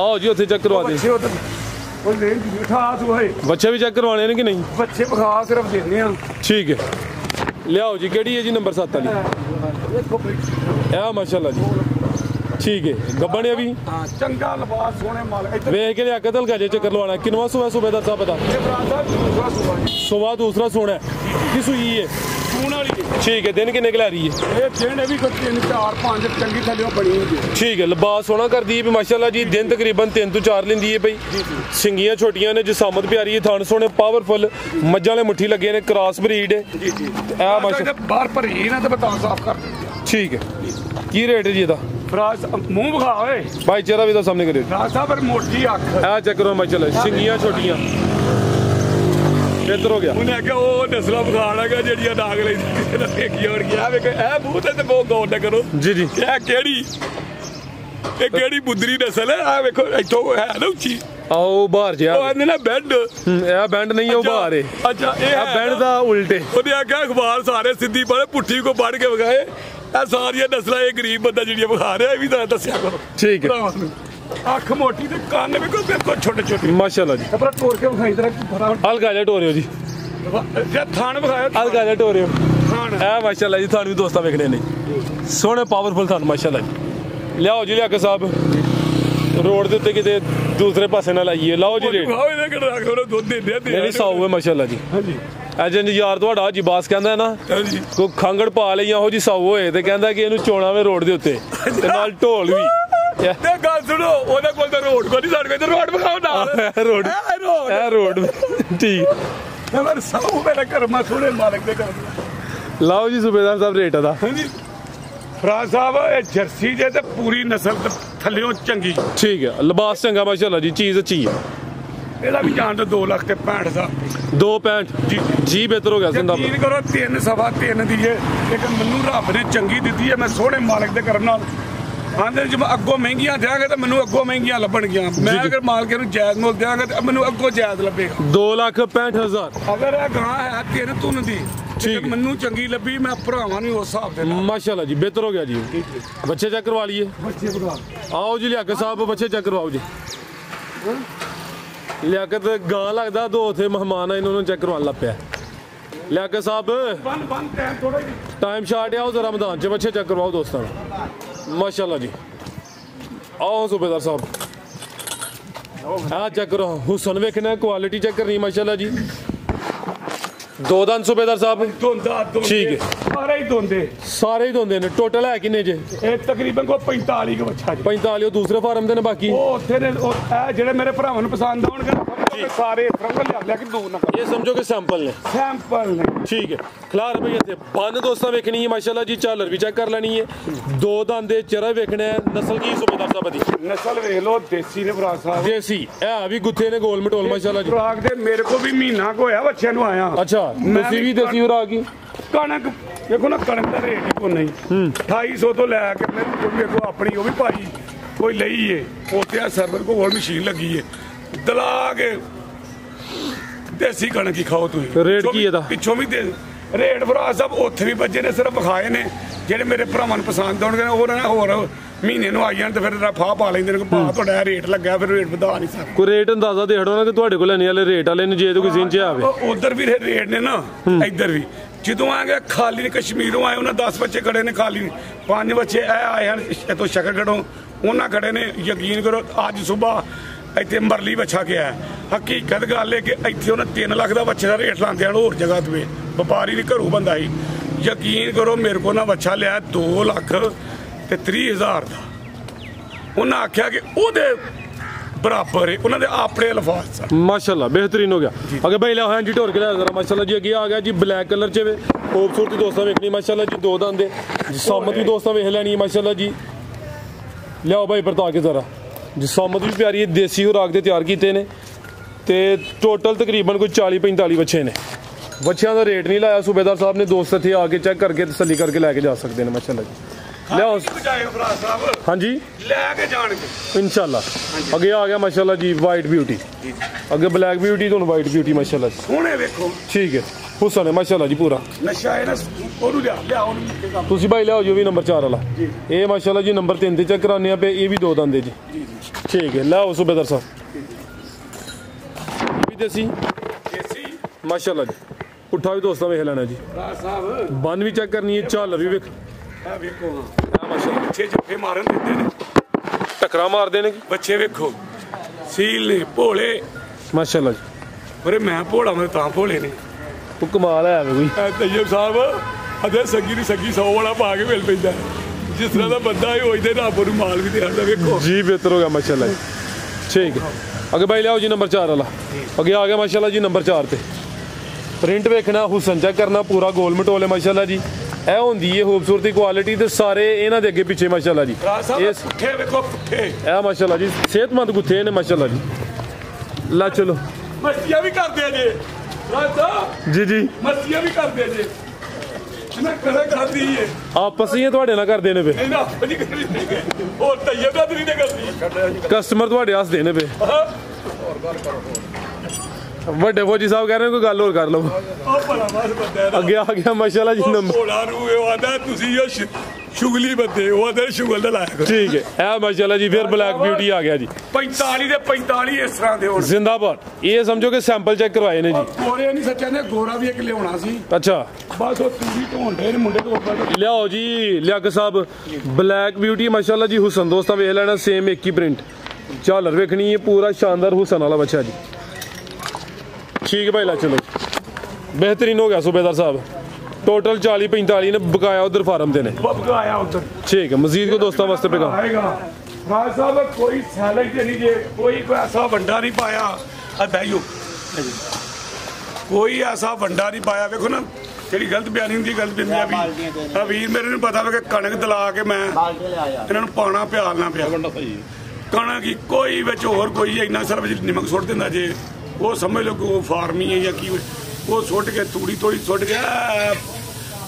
आओ जी, उत्थे चेक करवा दे। ਬੱਚੇ ਉਧਰ ਉਹ ਲੈ ਜੀ ਖਾਸ ਹੋਏ बच्चे भी चेक करवाने ने कि नहीं? ਬੱਚੇ ਵਿਖਾ ਸਿਰਫ ਦੇਣੇ ਆ। ठीक है। लियाओ जी, केड़ी है जी नंबर 7 वाली? ਵੇਖੋ ਬਈ ए माशाल्लाह जी। ठीक है। गब्बन है अभी ਚੰਗਾ ਲਿਬਾਸ ਸੋਹਣੇ ਮਾਲਕ ਇੱਧਰ ਵੇਖ ਕੇ ਲਿਆ ਕੇ ਤਲ ਗਾਜੇ ਚੱਕਰ ਲਵਾਣਾ। ਕਿਨਵਾ ਸੁਬਾ सूबेदार साहब बता? ਇਹ ਭਰਾ ਸਾਹਿਬ ਦੂਸਰਾ ਸੁਭਾ सुबह दूसरा सोना है किस हुई है? ਸੂਣ ਵਾਲੀ ठीक है। दिन किन्ने की ला रही है? ਇਹ ਦਿਨ ਵੀ ਕੋਈ 3 4 5 ਚੰਗੀ ਥੱਲੇ ਬਣੀ ਹੁੰਦੀ ਹੈ। ठीक है। लिबास सोना कर दी है माशाल्लाह जी। दिन तकरीबन 3 ਤੋਂ 4 लेंदी है भाई। सिंगियां छोटियां ने, जिसामत प्यारी है, थान सोने पावरफुल, मज्जां वाले मुट्ठी लगे ने, क्रॉस ब्रीड है। ਜੀ ਜੀ ਇਹ ਮਾਸ਼ਾ ਬਾਹਰ ਭਰੀ ਨਾ ਤੇ ਬਤਾ ਸਾਫ ਕਰ ਦਿੰਦੇ ਆ। ठीक है। की रेट है जी ਇਹਦਾ? ਫਰਾਜ਼ ਮੂੰਹ ਵਿਖਾ ਓਏ भाई चेहरा भी तो सामने करियो। ਫਰਾਜ਼ ਸਾਹਿਬ ਪਰ ਮੋਟੀ ਅੱਖ। आ चेक करो माशाल्लाह, सिंगियां छोटियां। बेहतर हो गया। ਉਹਨੇ ਆਖਿਆ ਉਹ ਨਸਲਾਂ ਵਿਖਾਣਾਗਾ ਜਿਹੜੀਆਂ ਨਾਗ ਲੈਂਦੀ ਦੇਖੀ ਹੋਰ ਗਿਆ ਵੇਖ ਇਹ ਮੂੰਹ ਤੇ ਬਹੁਤ ਗੌਰ ਨਾ ਕਰੋ। जी जी। ਇਹ ਕਿਹੜੀ ਬੁੱਧਰੀ ਨਸਲ ਹੈ? ਆ ਵੇਖੋ ਇੱਥੋਂ ਹੈ ਨਾ ਉੱਚੀ। आओ बाहर जा। ਉਹ ਆਂਦੇ ਨਾ ਬੈੱਡ। ਇਹ ਬੈਂਡ ਨਹੀਂ ਉਹ ਬਾਹਰ ਹੈ। ਅੱਛਾ ਇਹ ਇਹ ਬੈਂਡ ਦਾ ਉਲਟੇ। ਉਹਨੇ ਆਖਿਆ ਅਖਬਾਰ ਸਾਰੇ ਸਿੱਧੀ ਪੜੇ ਪੁੱਠੀ ਕੋ ਪੜ ਕੇ ਵਿਖਾਏ। ਇਹ ਸਾਰੀਆਂ ਨਸਲਾਂ ਇਹ ਗਰੀਬ ਬੰਦਾ ਜਿਹੜੀਆਂ ਵਿਖਾ ਰਿਹਾ ਇਹ ਵੀ ਤਾਂ ਦੱਸਿਆ ਕਰੋ। ठीक है। ਭਰਾਵਾਂ ਨੂੰ। ਅੱਖ ਮੋਟੀ ਤੇ ਕੰਨ ਵੇਖੋ ਬਿਲਕੁਲ ਛੋਟੇ ਛੋਟੇ। माशाल्लाह जी। ਪਰ ਤੋੜ ਕੇ ਵਿਖਾਈ ਤੇਰਾ ਪਤਾ अलगा जा टोरियो जी। ਜੇ ਥਾਣ ਵਿਖਾਇਆ अलगा जा टोरियो। ਥਾਣ ਇਹ ਮਾਸ਼ਾਅੱਲਾ ਜੀ, ਤੁਹਾਨੂੰ ਵੀ ਦੋਸਤਾਂ ਵੇਖਣੇ ਨੇ ਸੋਹਣੇ ਪਾਵਰਫੁਲ ਤੁਹਾਨੂੰ ਮਾਸ਼ਾਅੱਲਾ ਜੀ। ਲਿਆਓ ਜੀ ਲਿਆ ਕੇ ਸਾਹਿਬ ਰੋਡ ਦੇ ਉੱਤੇ ਕਿਤੇ ਦੂਸਰੇ ਪਾਸੇ ਨਾਲ ਆਈਏ। ਲਾਓ ਜੀ ਰੇਟ। ਵਿਖਾਓ ਇਹਦੇ ਕਿਹੜਾ ਰੱਖ ਲੋ ਦੁੱਧ ਦਿੰਦੇ ਆ ਨਹੀਂ ਸਾਊ ਹੈ ਮਾਸ਼ਾਅੱਲਾ ਜੀ। ਹਾਂਜੀ ਐਜਨ ਯਾਰ ਤੁਹਾਡਾ ਜੀ ਬਾਸ ਕਹਿੰਦਾ ਨਾ ਹਾਂਜੀ ਕੋਈ ਖਾਂਗੜ ਪਾ ਲਈ ਉਹੋ ਜੀ ਸਾਊ ਹੋਏ ਤੇ ਕਹਿੰਦਾ ਕਿ ਇਹਨੂੰ ਚੋਣਾ ਵੇ ਰੋਡ ਦੇ ਉੱਤੇ ਤੇ ਨਾਲ ਢੋਲ ਵੀ। ਤੇ ਗੱਲ ਸੁਣੋ ਉਹਦੇ ਕੋਲ ਤਾਂ ਰੋਡ ਕੋ ਨਹੀਂ ਸਾਡੇ ਕੋਲ ਰੋਡ ਵਿਖਾਓ ਨਾਲ ਰੋਡ ਇਹ ਰੋਡ ਠੀਕ। ਮੈਂ ਸਾਊ ਮੇਰੇ ਘਰ ਮਾ ਸੋਹਣੇ ਮਾਲਕ ਦੇ ਘਰ। ਲਾਓ ਜੀ ਸੂਬੇਦਾਰ ਸਾਹਿਬ ਰੇਟ ਦਾ। ਹਾਂਜੀ ਫਰਾਜ਼ ਸਾਹਿਬ ਇਹ ਜਰਸੀ ਜੇ ਤੇ ਪੂਰੀ ਨਸਲ ਥੱਲਿਓਂ ਚੰਗੀ। ਠੀਕ ਹੈ। ਲਿਬਾਸ ਚੰਗਾ ਮਾਸ਼ਾਅੱਲਾ ਜੀ, ਚੀਜ਼ ਅੱਛੀ ਹੈ। ਇਹਦਾ ਵੀ ਜਾਣ ਤੋਂ 2 ਲੱਖ ਤੇ 65,000। 2.65 ਜੀ ਜੀ ਬਿਹਤਰ ਹੋ ਗਿਆ ਜ਼ਿੰਦਾ। ਯਕੀਨ ਕਰੋ 3 ਸਵਾ 3 ਦੀ ਹੈ ਲੇਕਿਨ ਮੈਨੂੰ ਰੱਬ ਨੇ ਚੰਗੀ ਦਿੱਤੀ ਹੈ। ਮੈਂ ਸੋਹਣੇ ਮਾਲਕ ਦੇ ਕਰਮ ਨਾਲ ਆਂਦੇ ਜੇ ਮੈਂ ਅੱਗੋਂ ਮਹਿੰਗੀਆਂ ਦਿਆਂਗਾ ਤਾਂ ਮੈਨੂੰ ਅੱਗੋਂ ਮਹਿੰਗੀਆਂ ਲੱਭਣਗੀਆਂ ਮੈਂ ਅਗਰ ਮਾਲਕੇ ਨੂੰ ਜਾਇਜ਼ ਮੁੱਲ ਦਿਆਂਗਾ ਤਾਂ ਮੈਨੂੰ ਅੱਗੋਂ ਜਾਇਜ਼ ਲੱਭੇਗਾ 2,65,000 ਅਗਰ ਇਹ ਗਾਂ ਹੈ 3 ਤੁਨ ਦੀ ਠੀਕ ਮੈਨੂੰ ਚੰਗੀ ਲੱਭੀ ਮੈਂ ਭਰਾਵਾਂ ਨੂੰ ਉਸ ਹਿਸਾਬ ਦੇ ਨਾਲ माशाल्लाह जी बेहतर हो गया जी बच्चे चेक करवा लिए ਬੱਚੇ ਬਗਾ आओ जी लियाकत साहब बच्चे चेक करवाओ जी लियाकत गां लगदा दो थे मेहमान है इन्होंने चेक करवाने लग पिया लियाकत साहब ਬੰਨ ਟਾਈਮ थोड़ा टाइम शार्ट आओ जरा मैदान च बच्चे चेक करवाओ दोस्तों माशाल्लाह जी आओ सूबेदार साहब चेक करो हुसन वेखना क्वालिटी चेक करनी माशाल्लाह जी दो दंद सूबेदार साहब ਧੁੰਦਾ ठीक है ਸਾਰੇ ਹੀ ਧੁੰਦੇ सारे ही धोंदे ने टोटल है किन्ने जे ਇਹ ਤਕਰੀਬਨ ਕੋ 45 ਕੁ ਬੱਚਾ ਜੀ 45 दूसरे फार्म दे ने बाकी ਉਹ ਉੱਥੇ ਨੇ ਉਹ ਇਹ ਜਿਹੜੇ ਮੇਰੇ ਭਰਾਵਾਂ ਨੂੰ ਪਸੰਦ ਆਉਣਗੇ ਨਾ, ਸਾਰੇ ਇਸ ਤਰ੍ਹਾਂ ਲਿਆ ਲਿਆ ਕੇ ਦੂਰ ਨਾ ये समझो कि सैंपल ने ਸੈਂਪਲ ਨੇ ठीक है खिलार भई इत्थे बन दोस्तां वेखनी है माशाल्लाह जी झालर भी चेक कर लेनी है दो दंद दे चेहरा वेखना है नस्ल की सूबेदार साहब दी ਨਸਲ ਵੇਖ ਲੋ ਦੇਸੀ ਨੇ ਭਰਾ ਸਾਹਿਬ देसी है भी गुत्थे ने गोल मटोल माशाल्लाह जी ਖੁਰਾਕ ਦੇ ਮੇਰੇ ਕੋ ਵੀ ਮਹੀਨਾ ਕੋ ਹੋਇਆ ਬੱਚਿਆਂ ਨੂੰ ਆਇਆ अच्छा मैं देसी भी भी देसी और आ गई ਕਣਕ ਦੇਖੋ ਨਾ ਕਣਕ ਦਾ ਰੇਟ ਹੀ ਕੋ ਨਹੀਂ 2800 ਤੋਂ ਲੈ ਕੇ ਮੇਰੇ ਕੋਲ ਵੇਖੋ ਆਪਣੀ ਉਹ ਵੀ ਭਾਈ ਕੋਈ ਲਈ ਏ ਉੱਥੇ ਆ ਸਰਵਰ ਕੋਲ ਹੋਰ ਮਸ਼ੀਨ ਲੱਗੀ ਏ ਦਲਾ ਕੇ ਦੇਸੀ ਕਣਕ ਹੀ ਖਾਓ ਤੁਸੀਂ ਰੇਟ ਕੀ ਇਹਦਾ? ਪਿੱਛੋਂ ਵੀ ਦੇ ਰੇਟ ਭਰਾ ਸਾਹਿਬ ਉੱਥੇ ਵੀ ਬੱਜੇ ਨੇ ਸਿਰਫ ਵਿਖਾਏ ਨੇ ਜਿਹੜੇ ਮੇਰੇ ਭਰਾਵਾਂ ਨੂੰ ਪਸੰਦ ਆਉਣਗੇ ਉਹਨਾਂ ਨੇ ਹੋਰ ਮਹੀਨੇ ਨੂੰ ਆਈ ਜਾਣ ਤੇ ਫਿਰ ਫਾਹ ਪਾ ਲੈਂਦੇ ਨੇ ਕਿ ਭਾ ਤੁਹਾਡਾ ਇਹ ਰੇਟ ਲੱਗਾ ਫਿਰ ਰੇਟ ਵਧਾ ਨਹੀਂ ਸਕਦਾ ਕੋਈ ਰੇਟ ਅੰਦਾਜ਼ਾ ਦੇ ਹੜੋ ਨਾ ਕਿ ਤੁਹਾਡੇ ਕੋਲ ਲੈਣੇ ਵਾਲੇ ਰੇਟ ਵਾਲੇ ਨੇ ਜੇ ਕੋਈ ਜ਼ਿੰਨ ਚ ਆਵੇ ਉਧਰ ਵੀ ਰੇਟ ਨੇ ਨਾ ਇੱਧਰ ਵੀ ਜਦੋਂ ਆਗੇ ਖਾਲੀ ਨੇ ਕਸ਼ਮੀਰੋਂ ਆਏ ਉਹਨਾਂ 10 ਬੱਚੇ ਖੜੇ ਨੇ ਖਾਲੀ 5 ਬੱਚੇ ਇਹ ਆਏ ਹਨ ਇਤੋਂ ਸ਼ਕਰਗੜੋਂ ਉਹਨਾਂ ਖੜੇ ਨੇ ਯਕੀਨ ਕਰੋ ਅੱਜ ਸਵੇਰ ਇੱਥੇ ਮਰਲੀ ਬੱਚਾ ਗਿਆ ਹਕੀਕਤ ਗੱਲ ਹੈ ਕਿ ਇੱਥੇ ਉਹਨਾਂ 3 ਲੱਖ ਦਾ ਬੱਚੇ ਦਾ ਰੇਟ ਲਾਉਂਦੇ ਹਨ ਹੋਰ ਜਗ੍ਹਾ ਤੇ ਵਪਾਰੀ ਵੀ ਘਰੋਂ ਬੰਦਾ ਸੀ ਯਕੀਨ ਕਰੋ ਮੇਰੇ ਕੋਲ ਨਾ ਬੱਚਾ ਲਿਆ 2 ਲੱਖ ਤੇ 30,000 ਦਾ ਉਹਨਾਂ ਆਖਿਆ ਕਿ ਉਹਦੇ बराबर है उन्होंने अपने अल्फाज माशाल्लाह बेहतरीन हो गया अगर भाई ला जी ढोर के लिया जरा माशाल्लाह जी अगे आ गया जी ब्लैक कलर च खूबसूरती दोस्तों वेखनी माशाल्लाह जी दो दंद जिसामत भी दोस्तों वेख लैनी माशाल्लाह जी लियाओ भाई बरता के जरा जिसामत भी प्यारी है देसी खुराक दे तैयार किए ने ते टोटल तकरीबन कोई 40-45 बच्चे ने बच्चों का रेट नहीं लाया सूबेदार साहब ने दोस्त इतने आके चेक करके तसल्ली करके लैके जा सकते हैं माशाल्लाह जी लियाओ हाँ जी लेके जाएंगे इंशाल्लाह अगे आ गया माशाल्लाह जी वाइट ब्यूटी अगे ब्लैक ब्यूटी तो वाइट ब्यूटी माशाल्लाह सोने देखो ठीक है हुसन है माशाल्लाह जी पूरा नशा है ना ओनू लिया ओनू तुसी भाई लियाओ जो भी नंबर 4 वाला ये माशाल्लाह जी नंबर 3 ते चेक कराने पे ये भी दो दंदे जी ठीक है लाओ सूबेदार साहब भी देसी माशाल्लाह जी पुट्ठा भी दोस्तों वेख लेना जी साहब बन भी चेक करनी है झालर भी वेख ਵੇਖੋ ਮਾਸ਼ਾਅੱਲਾ ਬੱਚੇ ਜੱਫੇ ਮਾਰਨ ਦਿੰਦੇ ਨੇ टकरा मारते ने ਬੱਚੇ ਵੇਖੋ ਸੀਲ ਨੇ ਭੋਲੇ माशाल्लाह जी ਅਰੇ ਮੈਂ ਭੋਲਾ ਮੈਂ ਤਾਂ ਭੋਲੇ ਨੇ वो कमाल है कोई ਤੈਯਬ ਸਾਹਿਬ ਅਦੇ ਸੱਗੀ ਦੀ ਸੱਗੀ 100 ਵਾਲਾ ਪਾ ਕੇ ਮਿਲ ਪੈਂਦਾ ਜਿਸ ਤਰ੍ਹਾਂ ਦਾ ਬੰਦਾ ਹੈ ਉਹ ਇਹਦੇ ਰੱਬ ਨੂੰ ਮਾਲ ਵੀ ਦੇ ਹੜਦਾ ਵੇਖੋ जी बेहतर हो गया माशाल्लाह जी ठीक है अगे भाई लियाओ जी नंबर 4 वाला अगे आ गया माशाल्लाह जी नंबर 4 ते प्रिंट वेखना हुसन चेक करना पूरा गोल मटोल है माशाल्लाह जी ਇਹ ਹੁੰਦੀ ਹੈ ਖੂਬਸੂਰਤੀ ਕੁਆਲਿਟੀ ਤੇ ਸਾਰੇ ਇਹਨਾਂ ਦੇ ਅੱਗੇ ਪਿੱਛੇ ਮਾਸ਼ਾਅੱਲਾ ਜੀ ਇਹ ਪੁੱਠੇ ਵੇਖੋ ਪੁੱਠੇ ਇਹ ਮਾਸ਼ਾਅੱਲਾ ਜੀ ਸਿਹਤਮੰਦ ਗੁੱਥੇ ਨੇ ਮਾਸ਼ਾਅੱਲਾ ਜੀ ਲਾ ਚਲੋ ਮਸਤੀਆਂ ਵੀ ਕਰਦੇ ਜੇ ਰਾਜਾ ਜੀ ਜੀ ਮਸਤੀਆਂ ਵੀ ਕਰਦੇ ਜੇ ਮੈਂ ਕਦੇ ਕਰਦੀ ਏ ਆਪਸ ਹੀ ਤੁਹਾਡੇ ਨਾਲ ਕਰਦੇ ਨੇ ਪਏ ਇਹਨਾਂ ਆਪਣੀ ਕਰੀ ਉਹ ਤੈਯਬ ਦਾ ਨਹੀਂ ਕਰਦੀ ਕਸਟਮਰ ਤੁਹਾਡੇ ਹੱਸਦੇ ਨੇ ਪਏ ਵੱਡੇ ਫੌਜੀ ਸਾਹਿਬ ਕਹਿ ਰਹੇ ਕੋਈ ਗੱਲ ਹੋਰ ਕਰ ਲਓ ਉਹ ਬੜਾ ਮਾਸ ਬੰਦਾ ਹੈ ਅੱਗੇ ਆ ਗਿਆ ਮਾਸ਼ਾਅੱਲਾ ਜੀ ਨੰਬਰ ਭੋਲਾ ਨੂੰ ਇਹ ਆਂਦਾ ਤੁਸੀਂ ਇਹ ਸ਼ੁਗਲੀ ਬੰਦੇ ਉਹ ਆਂਦਾ ਸ਼ੁਗਲ ਦਾ ਲਾਇਆ ਕਰੋ ਠੀਕ ਹੈ ਇਹ ਮਾਸ਼ਾਅੱਲਾ ਜੀ ਫਿਰ ਬਲੈਕ ਬਿਊਟੀ ਆ ਗਿਆ ਜੀ 45 ਦੇ 45 ਇਸ ਤਰ੍ਹਾਂ ਦੇ ਹੁਣ ਜ਼ਿੰਦਾਬਾਦ ਇਹ ਸਮਝੋ ਕਿ ਸੈਂਪਲ ਚੈੱਕ ਕਰਵਾਏ ਨੇ ਜੀ ਗੋਰੇ ਨਹੀਂ ਸੱਚਾ ਨੇ ਗੋਰਾ ਵੀ ਇੱਕ ਲਿਆਉਣਾ ਸੀ ਅੱਛਾ ਬਸ ਉਹ ਤੂੜੀ ਢੋਂਡੇ ਨੇ ਮੁੰਡੇ ਤੋਂ ਲਿਆਓ ਜੀ ਲਿਆਕ ਸਾਹਿਬ ਬਲੈਕ ਬਿਊਟੀ ਮਾਸ਼ਾਅੱਲਾ ਜੀ ਹੁਸਨ ਦੋਸਤਾਂ ਵੇਖ ਲੈਣਾ ਸੇਮ ਇੱਕ ਹੀ ਪ੍ਰਿੰਟ ਝਾਲਰ ਵੇਖਣੀ ਹੈ ਪੂਰਾ ਸ਼ਾਨਦਾਰ ਹੁਸਨ ਵਾਲਾ ਬੱਚਾ ਜੀ ठीक है भाई ला चलो बेहतरीन हो गया सूबेदार साहब टोटल 40-45 ने बकाया उधर फार्म देने बकाया उधर ठीक है मजीद को दोस्तों वास्ते पे आएगा राज साहब कोई सैलरी नहीं जे कोई ऐसा वंडा नहीं पाया भाइयों कोई ऐसा वंडा नहीं पाया देखो ना ਜਿਹੜੀ ਗਲਤ ਬਿਆਨੀ ਹੁੰਦੀ ਗਲਤ ਬਿਆਨੀ ਆ ਵੀਰ ਮੇਰੇ ਨੂੰ ਪਤਾ ਵਾ ਕਿ ਕਣਕ ਦਲਾ ਕੇ ਮੈਂ ਇਹਨਾਂ ਨੂੰ ਪਾਣਾ ਪਿਆਲਣਾ ਪਿਆ ਕਣਕ ਹੀ ਕੋਈ ਵਿੱਚ ਹੋਰ ਕੋਈ ਇੰਨਾ ਸਾਰਾ ਵਿੱਚ ਨਮਕ ਸੁੱਟ ਦਿੰਦਾ ਜੇ ਉਹ ਸਮਝ ਲਓ ਕਿ ਉਹ ਫਾਰਮੀ ਹੈ ਜਾਂ ਕੀ ਉਹ ਸੁੱਟ ਕੇ ਤੂੜੀ ਤੋੜੀ ਸੁੱਟ ਕੇ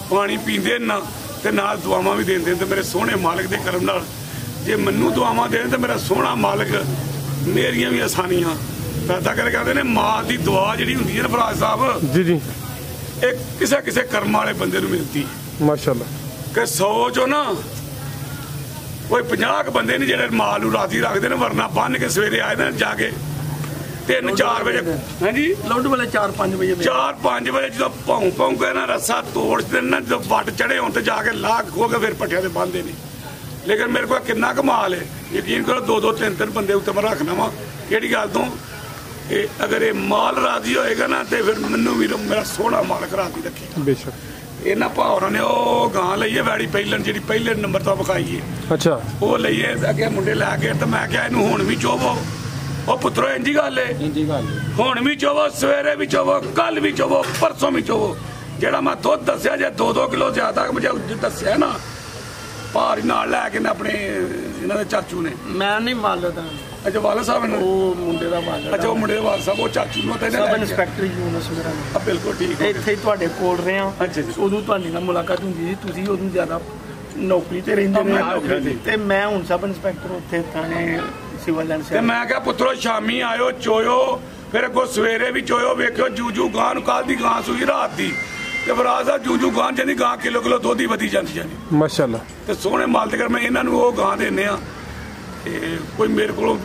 ਪਾਣੀ ਪੀਂਦੇ ਨਾ ਤੇ ਨਾਲ ਦੁਆਵਾਂ ਵੀ ਦਿੰਦੇ ਤੇ ਮੇਰੇ ਸੋਹਣੇ ਮਾਲਕ ਦੇ ਕਰਮ ਨਾਲ ਜੇ ਮੈਨੂੰ ਦੁਆਵਾਂ ਦੇਣ ਤੇ ਮੇਰਾ ਸੋਹਣਾ ਮਾਲਕ ਮੇਰੀਆਂ ਵੀ ਆਸਾਨੀਆਂ ਪੈਦਾ ਕਰਕੇ ਕਹਿੰਦੇ ਨੇ ਮਾਂ ਦੀ ਦੁਆ ਜਿਹੜੀ ਹੁੰਦੀ ਹੈ ਨਾ ਫਰਾਜ ਸਾਹਿਬ ਜੀ ਜੀ ਇਹ ਕਿਸੇ ਕਿਸੇ ਕਰਮਾਂ ਵਾਲੇ ਬੰਦੇ ਨੂੰ ਮਿਲਦੀ ਮਾਸ਼ਾਅੱਲਾ ਕਿ 100 ਚੋਂ ਨਾ ਕੋਈ 50 ਬੰਦੇ ਨੇ ਜਿਹੜੇ ਮਾਂ ਨੂੰ ਰਾਜੀ ਰੱਖਦੇ ਨੇ ਵਰਨਾ ਬੰਨ ਕੇ ਸਵੇਰੇ ਆਏ ਨੇ ਜਾ ਕੇ 3-4 ਵਜੇ ਹਾਂਜੀ ਲੋਡ ਵਾਲੇ 4-5 ਵਜੇ 4-5 ਵਜੇ ਜਦੋਂ ਭੌਂ ਕੇ ਨਾ ਰੱਸਾ ਤੋੜ ਦਿੰਦੇ ਨਾ ਜਦੋਂ ਵੱਟ ਚੜੇ ਹੋਣ ਤੇ ਜਾ ਕੇ ਲਾਗ ਖੋ ਕੇ ਫਿਰ ਪੱਠਿਆਂ ਤੇ ਬੰਨ੍ਹਦੇ ਨੇ ਲੇਕਿਨ ਮੇਰੇ ਕੋਲ ਕਿੰਨਾ ਕਮਾਲ ਹੈ ਯਕੀਨ ਕਰੋ 2-2 3-3 ਬੰਦੇ ਉੱਤੇ ਮੈਂ ਰੱਖਣਾ ਵਾ ਕਿਹੜੀ ਗੱਲ ਤੋਂ ਇਹ ਅਗਰ ਇਹ ਮਾਲ ਰਾਜੀ ਹੋਏਗਾ ਨਾ ਤੇ ਫਿਰ ਮੈਨੂੰ ਵੀ ਮੇਰਾ ਸੋਹਣਾ ਮਾਲਕ ਰਾਜੀ ਰੱਖੇਗਾ ਬੇਸ਼ੱਕ ਇਹਨਾਂ ਭਾਵਰਾਂ ਨੇ ਉਹ ਗਾਂ ਲਈ ਹੈ ਵੈੜੀ ਪਹਿਲਣ ਜਿਹੜੀ ਪਹਿਲੇ ਨੰਬਰ ਤੋਂ ਵਿਖਾਈ ਹੈ ਅੱਛਾ ਉਹ ਲਈਏ ਅੱਗੇ ਮੁੰਡੇ ਲੈ ਕੇ ਤੇ ਮੈਂ ਕਿਹਾ ਇਹਨੂੰ ਹੁਣ ਵੀ ਚੋਵੋ ਉਹ ਪੁੱਤਰੋ ਇੰਜੀ ਗੱਲ ਏ ਹੁਣ ਵੀ ਚੋਵੋ ਸਵੇਰੇ ਵੀ ਚੋਵੋ ਕੱਲ ਵੀ ਚੋਵੋ ਪਰਸੋਂ ਵੀ ਚੋਵੋ ਜਿਹੜਾ ਮੈਂ ਦੁੱਧ ਦੱਸਿਆ ਜੇ 2-2 ਕਿਲੋ ਜ਼ਿਆਦਾ ਮੈਨੂੰ ਦੱਸਿਆ ਨਾ ਭਾਰ ਨਾਲ ਲੈ ਕੇ ਨੇ ਆਪਣੇ ਇਹਨਾਂ ਦੇ ਚਾਚੂ ਨੇ ਮੈਂ ਨਹੀਂ ਵਾਲਦਾ ਅੱਛਾ ਵਾਲਾ ਸਾਹਿਬ ਨੇ ਉਹ ਮੁੰਡੇ ਦਾ ਵਾਲਦਾ ਅੱਛਾ ਉਹ ਮੁੰਡੇ ਦੇ ਵਾਲਾ ਸਾਹਿਬ ਉਹ ਚਾਚੂ ਨੂੰ ਤੇ ਸਬ ਇੰਸਪੈਕਟਰ ਯੂਨਸ ਮੇਰਾ ਨਾਮ। ਬਿਲਕੁਲ ਠੀਕ ਹੈ ਇੱਥੇ ਹੀ ਤੁਹਾਡੇ ਕੋਲ ਰਹੇ ਆ ਅੱਛਾ ਜੀ। ਉਦੋਂ ਤੁਹਾਡੀ ਨਾਲ ਮੁਲਾਕਾਤ ਹੁੰਦੀ ਸੀ ਤੁਸੀਂ ਉਦੋਂ ਜ਼ਿਆਦਾ ਨੌਕਰੀ ਤੇ ਰਹਿੰਦੇ ਮੈਂ ਨੌਕਰੀ ਨੇ ਤੇ ਮੈਂ ਹੁਣ ਸਬ ਇੰਸਪੈਕਟਰ ਉੱਥੇ ਥਾਣੇ ਸਿਵਲ ਲਾਈਨ ਤੇ ਮੈਂ ਕਿਹਾ ਪੁੱਤਰੋ ਸ਼ਾਮੀ ਆਇਓ ਚੋਇਓ ਫਿਰ ਅੱਗੋਂ ਸਵੇਰੇ ਵੀ ਚੋਇਓ ਵੇਖਿਓ ਜੂਜੂ ਗਾਂ ਨੂੰ ਕੱਲ ਦੀ ਗਾਂ ਸੂਈ ਰਾਤ ਦੀ ਤੇ ਫਰਾਜ਼ ਸਾਹਿਬ ਜੂਜੂ ਗਾਂ ਜਾਂਦੀ ਗਾਂ ਕਿਲੋ ਦੁੱਧ ਹੀ ਵਧੀ ਜਾਂਦੀ ਮਾਸ਼ਾਅੱਲਾ ਤੇ ਸੋਹਣੇ ਮਾਲ ਤੇ ਕਰ ਮੈਂ ਇਹਨਾਂ ਨੂੰ ਉਹ ਗਾਂ ਦਿੰਦੇ ਆ ਤੇ ਕੋਈ ਮੇਰੇ ਕੋਲੋਂ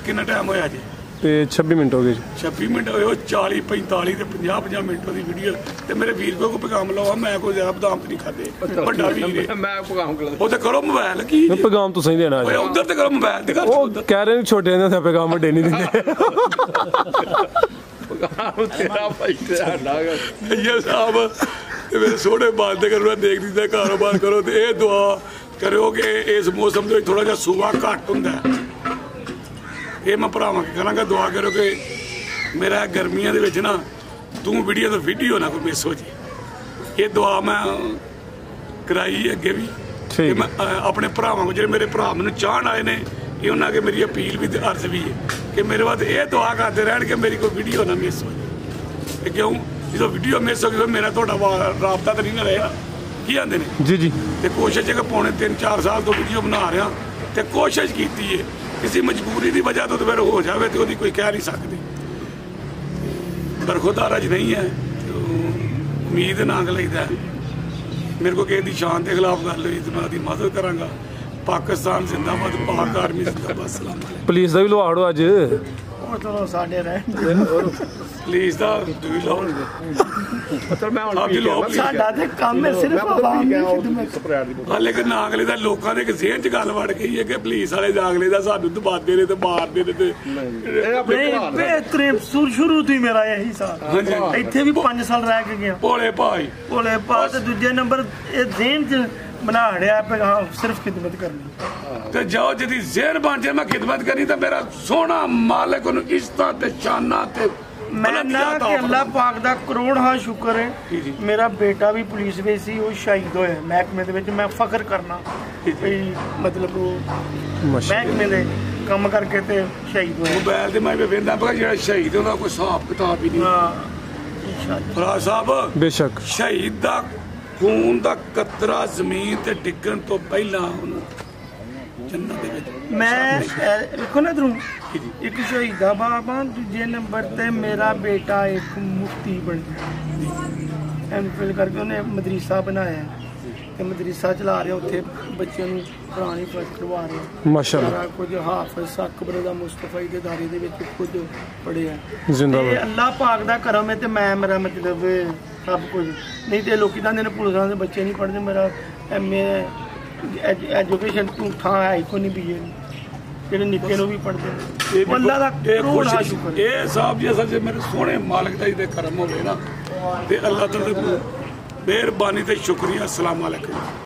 ਕਿੰਨਾ ਟਾਈਮ ਹੋਇਆ ਜੀ ਤੇ 26 ਮਿੰਟ ਹੋ ਗਏ ਜੀ 26 ਮਿੰਟ ਹੋਏ 40 45 ਤੇ 50 ਮਿੰਟ ਦੀ ਵੀਡੀਓ ਤੇ ਮੇਰੇ ਵੀਰ ਕੋਈ ਪੈਗਾਮ ਲਾਵਾ ਮੈਂ ਕੋਈ ਜ਼ਿਆਦਾ ਬਦਾਮ ਤੇ ਨਹੀਂ ਖਾਦੇ ਵੱਡਾ ਵੀਰ ਮੈਂ ਪੈਗਾਮ ਉਹ ਤੇ ਕਰੋ ਮੋਬਾਈਲ ਕੀ ਪੈਗਾਮ ਤੁਸੀਂ ਹੀ ਦੇਣਾ ਓਏ ਉਧਰ ਤੇ ਕਰੋ ਮੋਬਾਈਲ ਤੇ ਕਰ ਉਹ ਕਹਿ ਰਹੇ ਨੇ ਛੋਟੇ ਨੇ ਪੈਗਾਮ ਵੱਡੇ ਨਹੀਂ ਦਿੰਦੇ ਤੇਰਾ ਭਾਈ ਇਹ ਸਾਹਿਬ ਤੇ ਮੇਰੇ ਸੋਹਣੇ ਬਾਲ ਤੇ ਕਰੋ ਦੇਖ ਦਿੱਤਾ ਕਾਰੋਬਾਰ ਕਰੋ ਤੇ ਇਹ ਦੁਆ ਕਰਿਓ ਕਿ ਇਸ ਮੌਸਮ ਦੇ ਵਿੱਚ ਥੋੜਾ ਜਿਹਾ ਸੂਆ ਘੱਟ ਹੁੰਦਾ ਇਹ ਮੈਂ ਭਰਾਵਾਂ ਕੇ ਕਰਾਂਗਾ ਦੁਆ ਕਰੋ ਕਿ ਮੇਰਾ ਗਰਮੀਆਂ ਦੇ ਵਿੱਚ ਨਾ ਤੂੰ ਵੀਡੀਓ ਨਾ ਕੋਈ ਮਿਸ ਹੋ ਜੇ ਇਹ ਦੁਆ ਮੈਂ ਕਰਾਈ ਅੱਗੇ ਵੀ ਤੇ ਮੈਂ ਆਪਣੇ ਭਰਾਵਾਂ ਕੋ ਜਿਹੜੇ ਮੇਰੇ ਭਰਾ ਮੈਨੂੰ ਚਾਹਣ ਆਏ ਨੇ ਇਹ ਉਹਨਾਂ ਕੇ ਮੇਰੀ ਅਪੀਲ ਵੀ ਤੇ ਅਰਜ਼ ਵੀ ਹੈ ਕਿ ਮੇਰੇ ਵਾਸਤੇ ਇਹ ਦੁਆ ਕਰਦੇ ਰਹਿਣ ਕਿ ਮੇਰੀ ਕੋਈ ਵੀਡੀਓ ਨਾ ਮਿਸ ਹੋ ਜੇ ਕਿਉਂ ਜਦੋਂ ਵੀਡੀਓ ਮਿਸ ਹੋ ਗਈ ਫਿਰ ਮੇਰਾ ਤੁਹਾਡਾ ਰਾਬਤਾ ਤਾਂ ਨਹੀਂ ਨਾ ਰਹੇਗਾ ਕੀ ਆਂਦੇ ਨੇ ਜੀ ਜੀ ਤੇ ਕੋਸ਼ਿਸ਼ ਹੈ ਕਿ ਪੌਣੇ 3-4 ਸਾਲ ਤੋਂ ਵੀਡੀਓ ਬਣਾ ਰਿਹਾ ਤੇ ਕੋਸ਼ਿਸ਼ ਕੀਤੀ ਹੈ ਕਿਸੇ ਮਜਬੂਰੀ ਦੀ ਵਜ੍ਹਾ ਤੋਂ ਫਿਰ ਹੋ ਜਾਵੇ ਤੇ ਉਹਦੀ ਕੋਈ ਕਹਿ ਨਹੀਂ ਸਕਦੀ ਪਰ ਖੁਦਾ ਰਜ ਨਹੀਂ ਹੈ ਉਮੀਦ ਨਾਂਗ ਲਈਦਾ ਮੇਰੇ ਕੋ ਕਿਸੇ ਦੀ ਸ਼ਾਨ ਦੇ ਖਿਲਾਫ ਗੱਲ ਹੋਈ ਤੇ ਮੈਂ ਉਹਦੀ ਮਦਦ ਕਰਾਂਗਾ ਪਾਕਿਸਤਾਨ ਜ਼ਿੰਦਾਬਾਦ ਪਾਕ ਆਰਮੀ ਜ਼ਿੰਦਾਬਾਦ ਸਲਾਮ ਅਲੈਕੁਮ ਪੁਲਿਸ ਦਾ ਵੀ ਲਵਾੜੋ ਅੱਜ ਉਹ ਚਲੋ ਸਾਡੇ ਰਹਿ ਪੁਲਿਸ ਦਾ ਤੁਸੀਂ ਲਾਓ ਮਤਲਬ ਮੈਂ ਆਪ ਜੀ ਲੋਕ ਸਾਡਾ ਤੇ ਕੰਮ ਹੈ ਸਿਰਫ ਆਵਾਮ ਦੀ ਖਿਦਮਤ ਹਾਲੇ ਕਿ ਨਾਗਲੇ ਦਾ ਲੋਕਾਂ ਦੇ ਇੱਕ ਜ਼ਿਹਨ ਚ ਗੱਲ ਵੜ ਗਈ ਹੈ ਕਿ ਪੁਲਿਸ ਵਾਲੇ ਨਾਗਲੇ ਦਾ ਸਾਨੂੰ ਦਬਾਦੇ ਨੇ ਤੇ ਮਾਰਦੇ ਨੇ ਤੇ ਨਹੀਂ ਬੇਹਤਰੀਨ ਸ਼ੁਰੂ ਤੋਂ ਹੀ ਮੇਰਾ ਇਹੀ ਸਾਥ ਇੱਥੇ ਵੀ 5 ਸਾਲ ਰਹਿ ਕੇ ਗਿਆ ਭੋਲੇ ਭਾਈ ਭੋਲੇ ਪਾ ਤੇ ਦੂਜੇ ਨੰਬਰ ਇਹ ਜ਼ਿਹਨ ਚ ਬਣਾੜਿਆ ਪੈਗਾ ਸਿਰਫ ਖਿਦਮਤ ਕਰਨੀ ਤੇ ਜਾਓ ਜਿਹਦੀ ਜ਼ਿਹਨ ਬਣ ਜਾਏ ਮੈਂ ਖਿਦਮਤ ਕਰਨੀ ਤਾਂ ਮੇਰਾ ਸੋਹਣਾ ਮਾਲਕ ਉਹਨੂੰ ਇੱਜ਼ਤਾਂ ਤੇ ਸ਼ਾਨਾਂ ਤੇ ਮੈਂ ਨਾ ਕਿ ਅੱਲਾਹ ਪਾਕ ਦਾ ਕਰੋੜਾਂ ਸ਼ੁਕਰ ਹੈ ਮੇਰਾ ਬੇਟਾ ਵੀ ਪੁਲਿਸ ਵਿੱਚ ਸੀ ਉਹ ਸ਼ਹੀਦ ਹੋਇਆ ਮਹਿਕਮੇ ਦੇ ਵਿੱਚ ਮੈਂ ਫਖਰ ਕਰਨਾ ਮਤਲਬ ਉਹ ਮਹਿਕਮੇ ਦੇ ਕੰਮ ਕਰਕੇ ਤੇ ਸ਼ਹੀਦ ਹੋਇਆ ਮੋਬਾਈਲ ਤੇ ਮੈਂ ਵੀ ਵੇਖਦਾ ਪਿਆ ਜਿਹੜਾ ਸ਼ਹੀਦ ਉਹਦਾ ਕੋਈ ਹਿਸਾਬ ਕਿਤਾਬ ਹੀ ਨਹੀਂ ਇੰਸ਼ਾਅੱਲਾ ਫਰਾਜ਼ ਸਾਹਿਬ ਬੇਸ਼ੱਕ ਸ਼ਹੀਦ ਦਾ ਖੂਨ ਦਾ ਕਤਰਾ ਜ਼ਮੀਨ ਤੇ ਡਿੱਗਣ ਤੋਂ ਪਹਿਲਾਂ ਉਹਨੂੰ ਜੰਨਤ ਦੇ ਵਿੱਚ ਮੈਂ ਵੇਖੋ ਨਾ ਤੂੰ ਇੱਕ ਸ਼ਹੀਦਾ ਬਾਬਾ ਦੂਜੇ ਨੰਬਰ ਤੇ ਮੇਰਾ ਬੇਟਾ ਇੱਕ ਮੁਫਤੀ ਬਣ ਗਿਆ ਐਮਫਿਲ ਕਰਕੇ ਉਹਨੇ ਮਦਰਸਾ ਬਣਾਇਆ ਤੇ ਮਦਰਸਾ ਚਲਾ ਰਿਹਾ ਉੱਥੇ ਬੱਚਿਆਂ ਨੂੰ ਕੁਰਾਨ ਹੀ ਕਰਵਾ ਰਿਹਾ ਮਾਸ਼ਾਅੱਲਾ ਕੁਝ ਹਾਫਿਜ਼ ਸਾਕਬਰ ਦਾ ਮੁਸਤਫਾ ਦੇ ਦਾਇਰੇ ਦੇ ਵਿੱਚ ਕੁਝ ਪੜਿਆ ਜ਼ਿੰਦਾਬਾਦ ਅੱਲਾਹ ਪਾਕ ਦਾ ਕਰਮ ਹੈ ਤੇ ਮੈਂ ਮੇਰਾ ਮਤਲਬ ਸਭ ਕੁਝ ਨਹੀਂ ਤੇ ਲੋਕੀ ਕਹਿੰਦੇ ਨੇ ਪੁਲਿਸਾਂ ਦੇ ਬੱਚੇ ਨਹੀਂ ਪੜ੍ਹਦੇ ਮੇਰਾ ਐਮਏ ਐਜੂਕੇਸ਼ਨ ਤੂੰ ਥਾਂ ਹੈ ਕੋਈ ਨਹੀਂ ਬੀਏ ਜਿਹੜੇ ਨਿੱਕੇ ਨੂੰ ਵੀ ਪੜ੍ਹਦੇ ਨੇ ਅੱਲਾਹ ਦਾ ਕਰੋੜਾਂ ਸ਼ੁਕਰ ਇਹ ਸਾਹਿਬ ਜੀ ਅਸਲ 'ਚ ਮੇਰੇ ਸੋਹਣੇ ਮਾਲਕ ਦਾ ਇਹਦੇ ਕਰਮ ਹੋਵੇ ਨਾ ਤੇ ਅੱਲਾਹ ਤਾਲਾ ਦੀ ਮਿਹਰਬਾਨੀ ਤੇ ਸ਼ੁਕਰੀਆ ਅਸਲਾਮ ਅਲੈਕੁਮ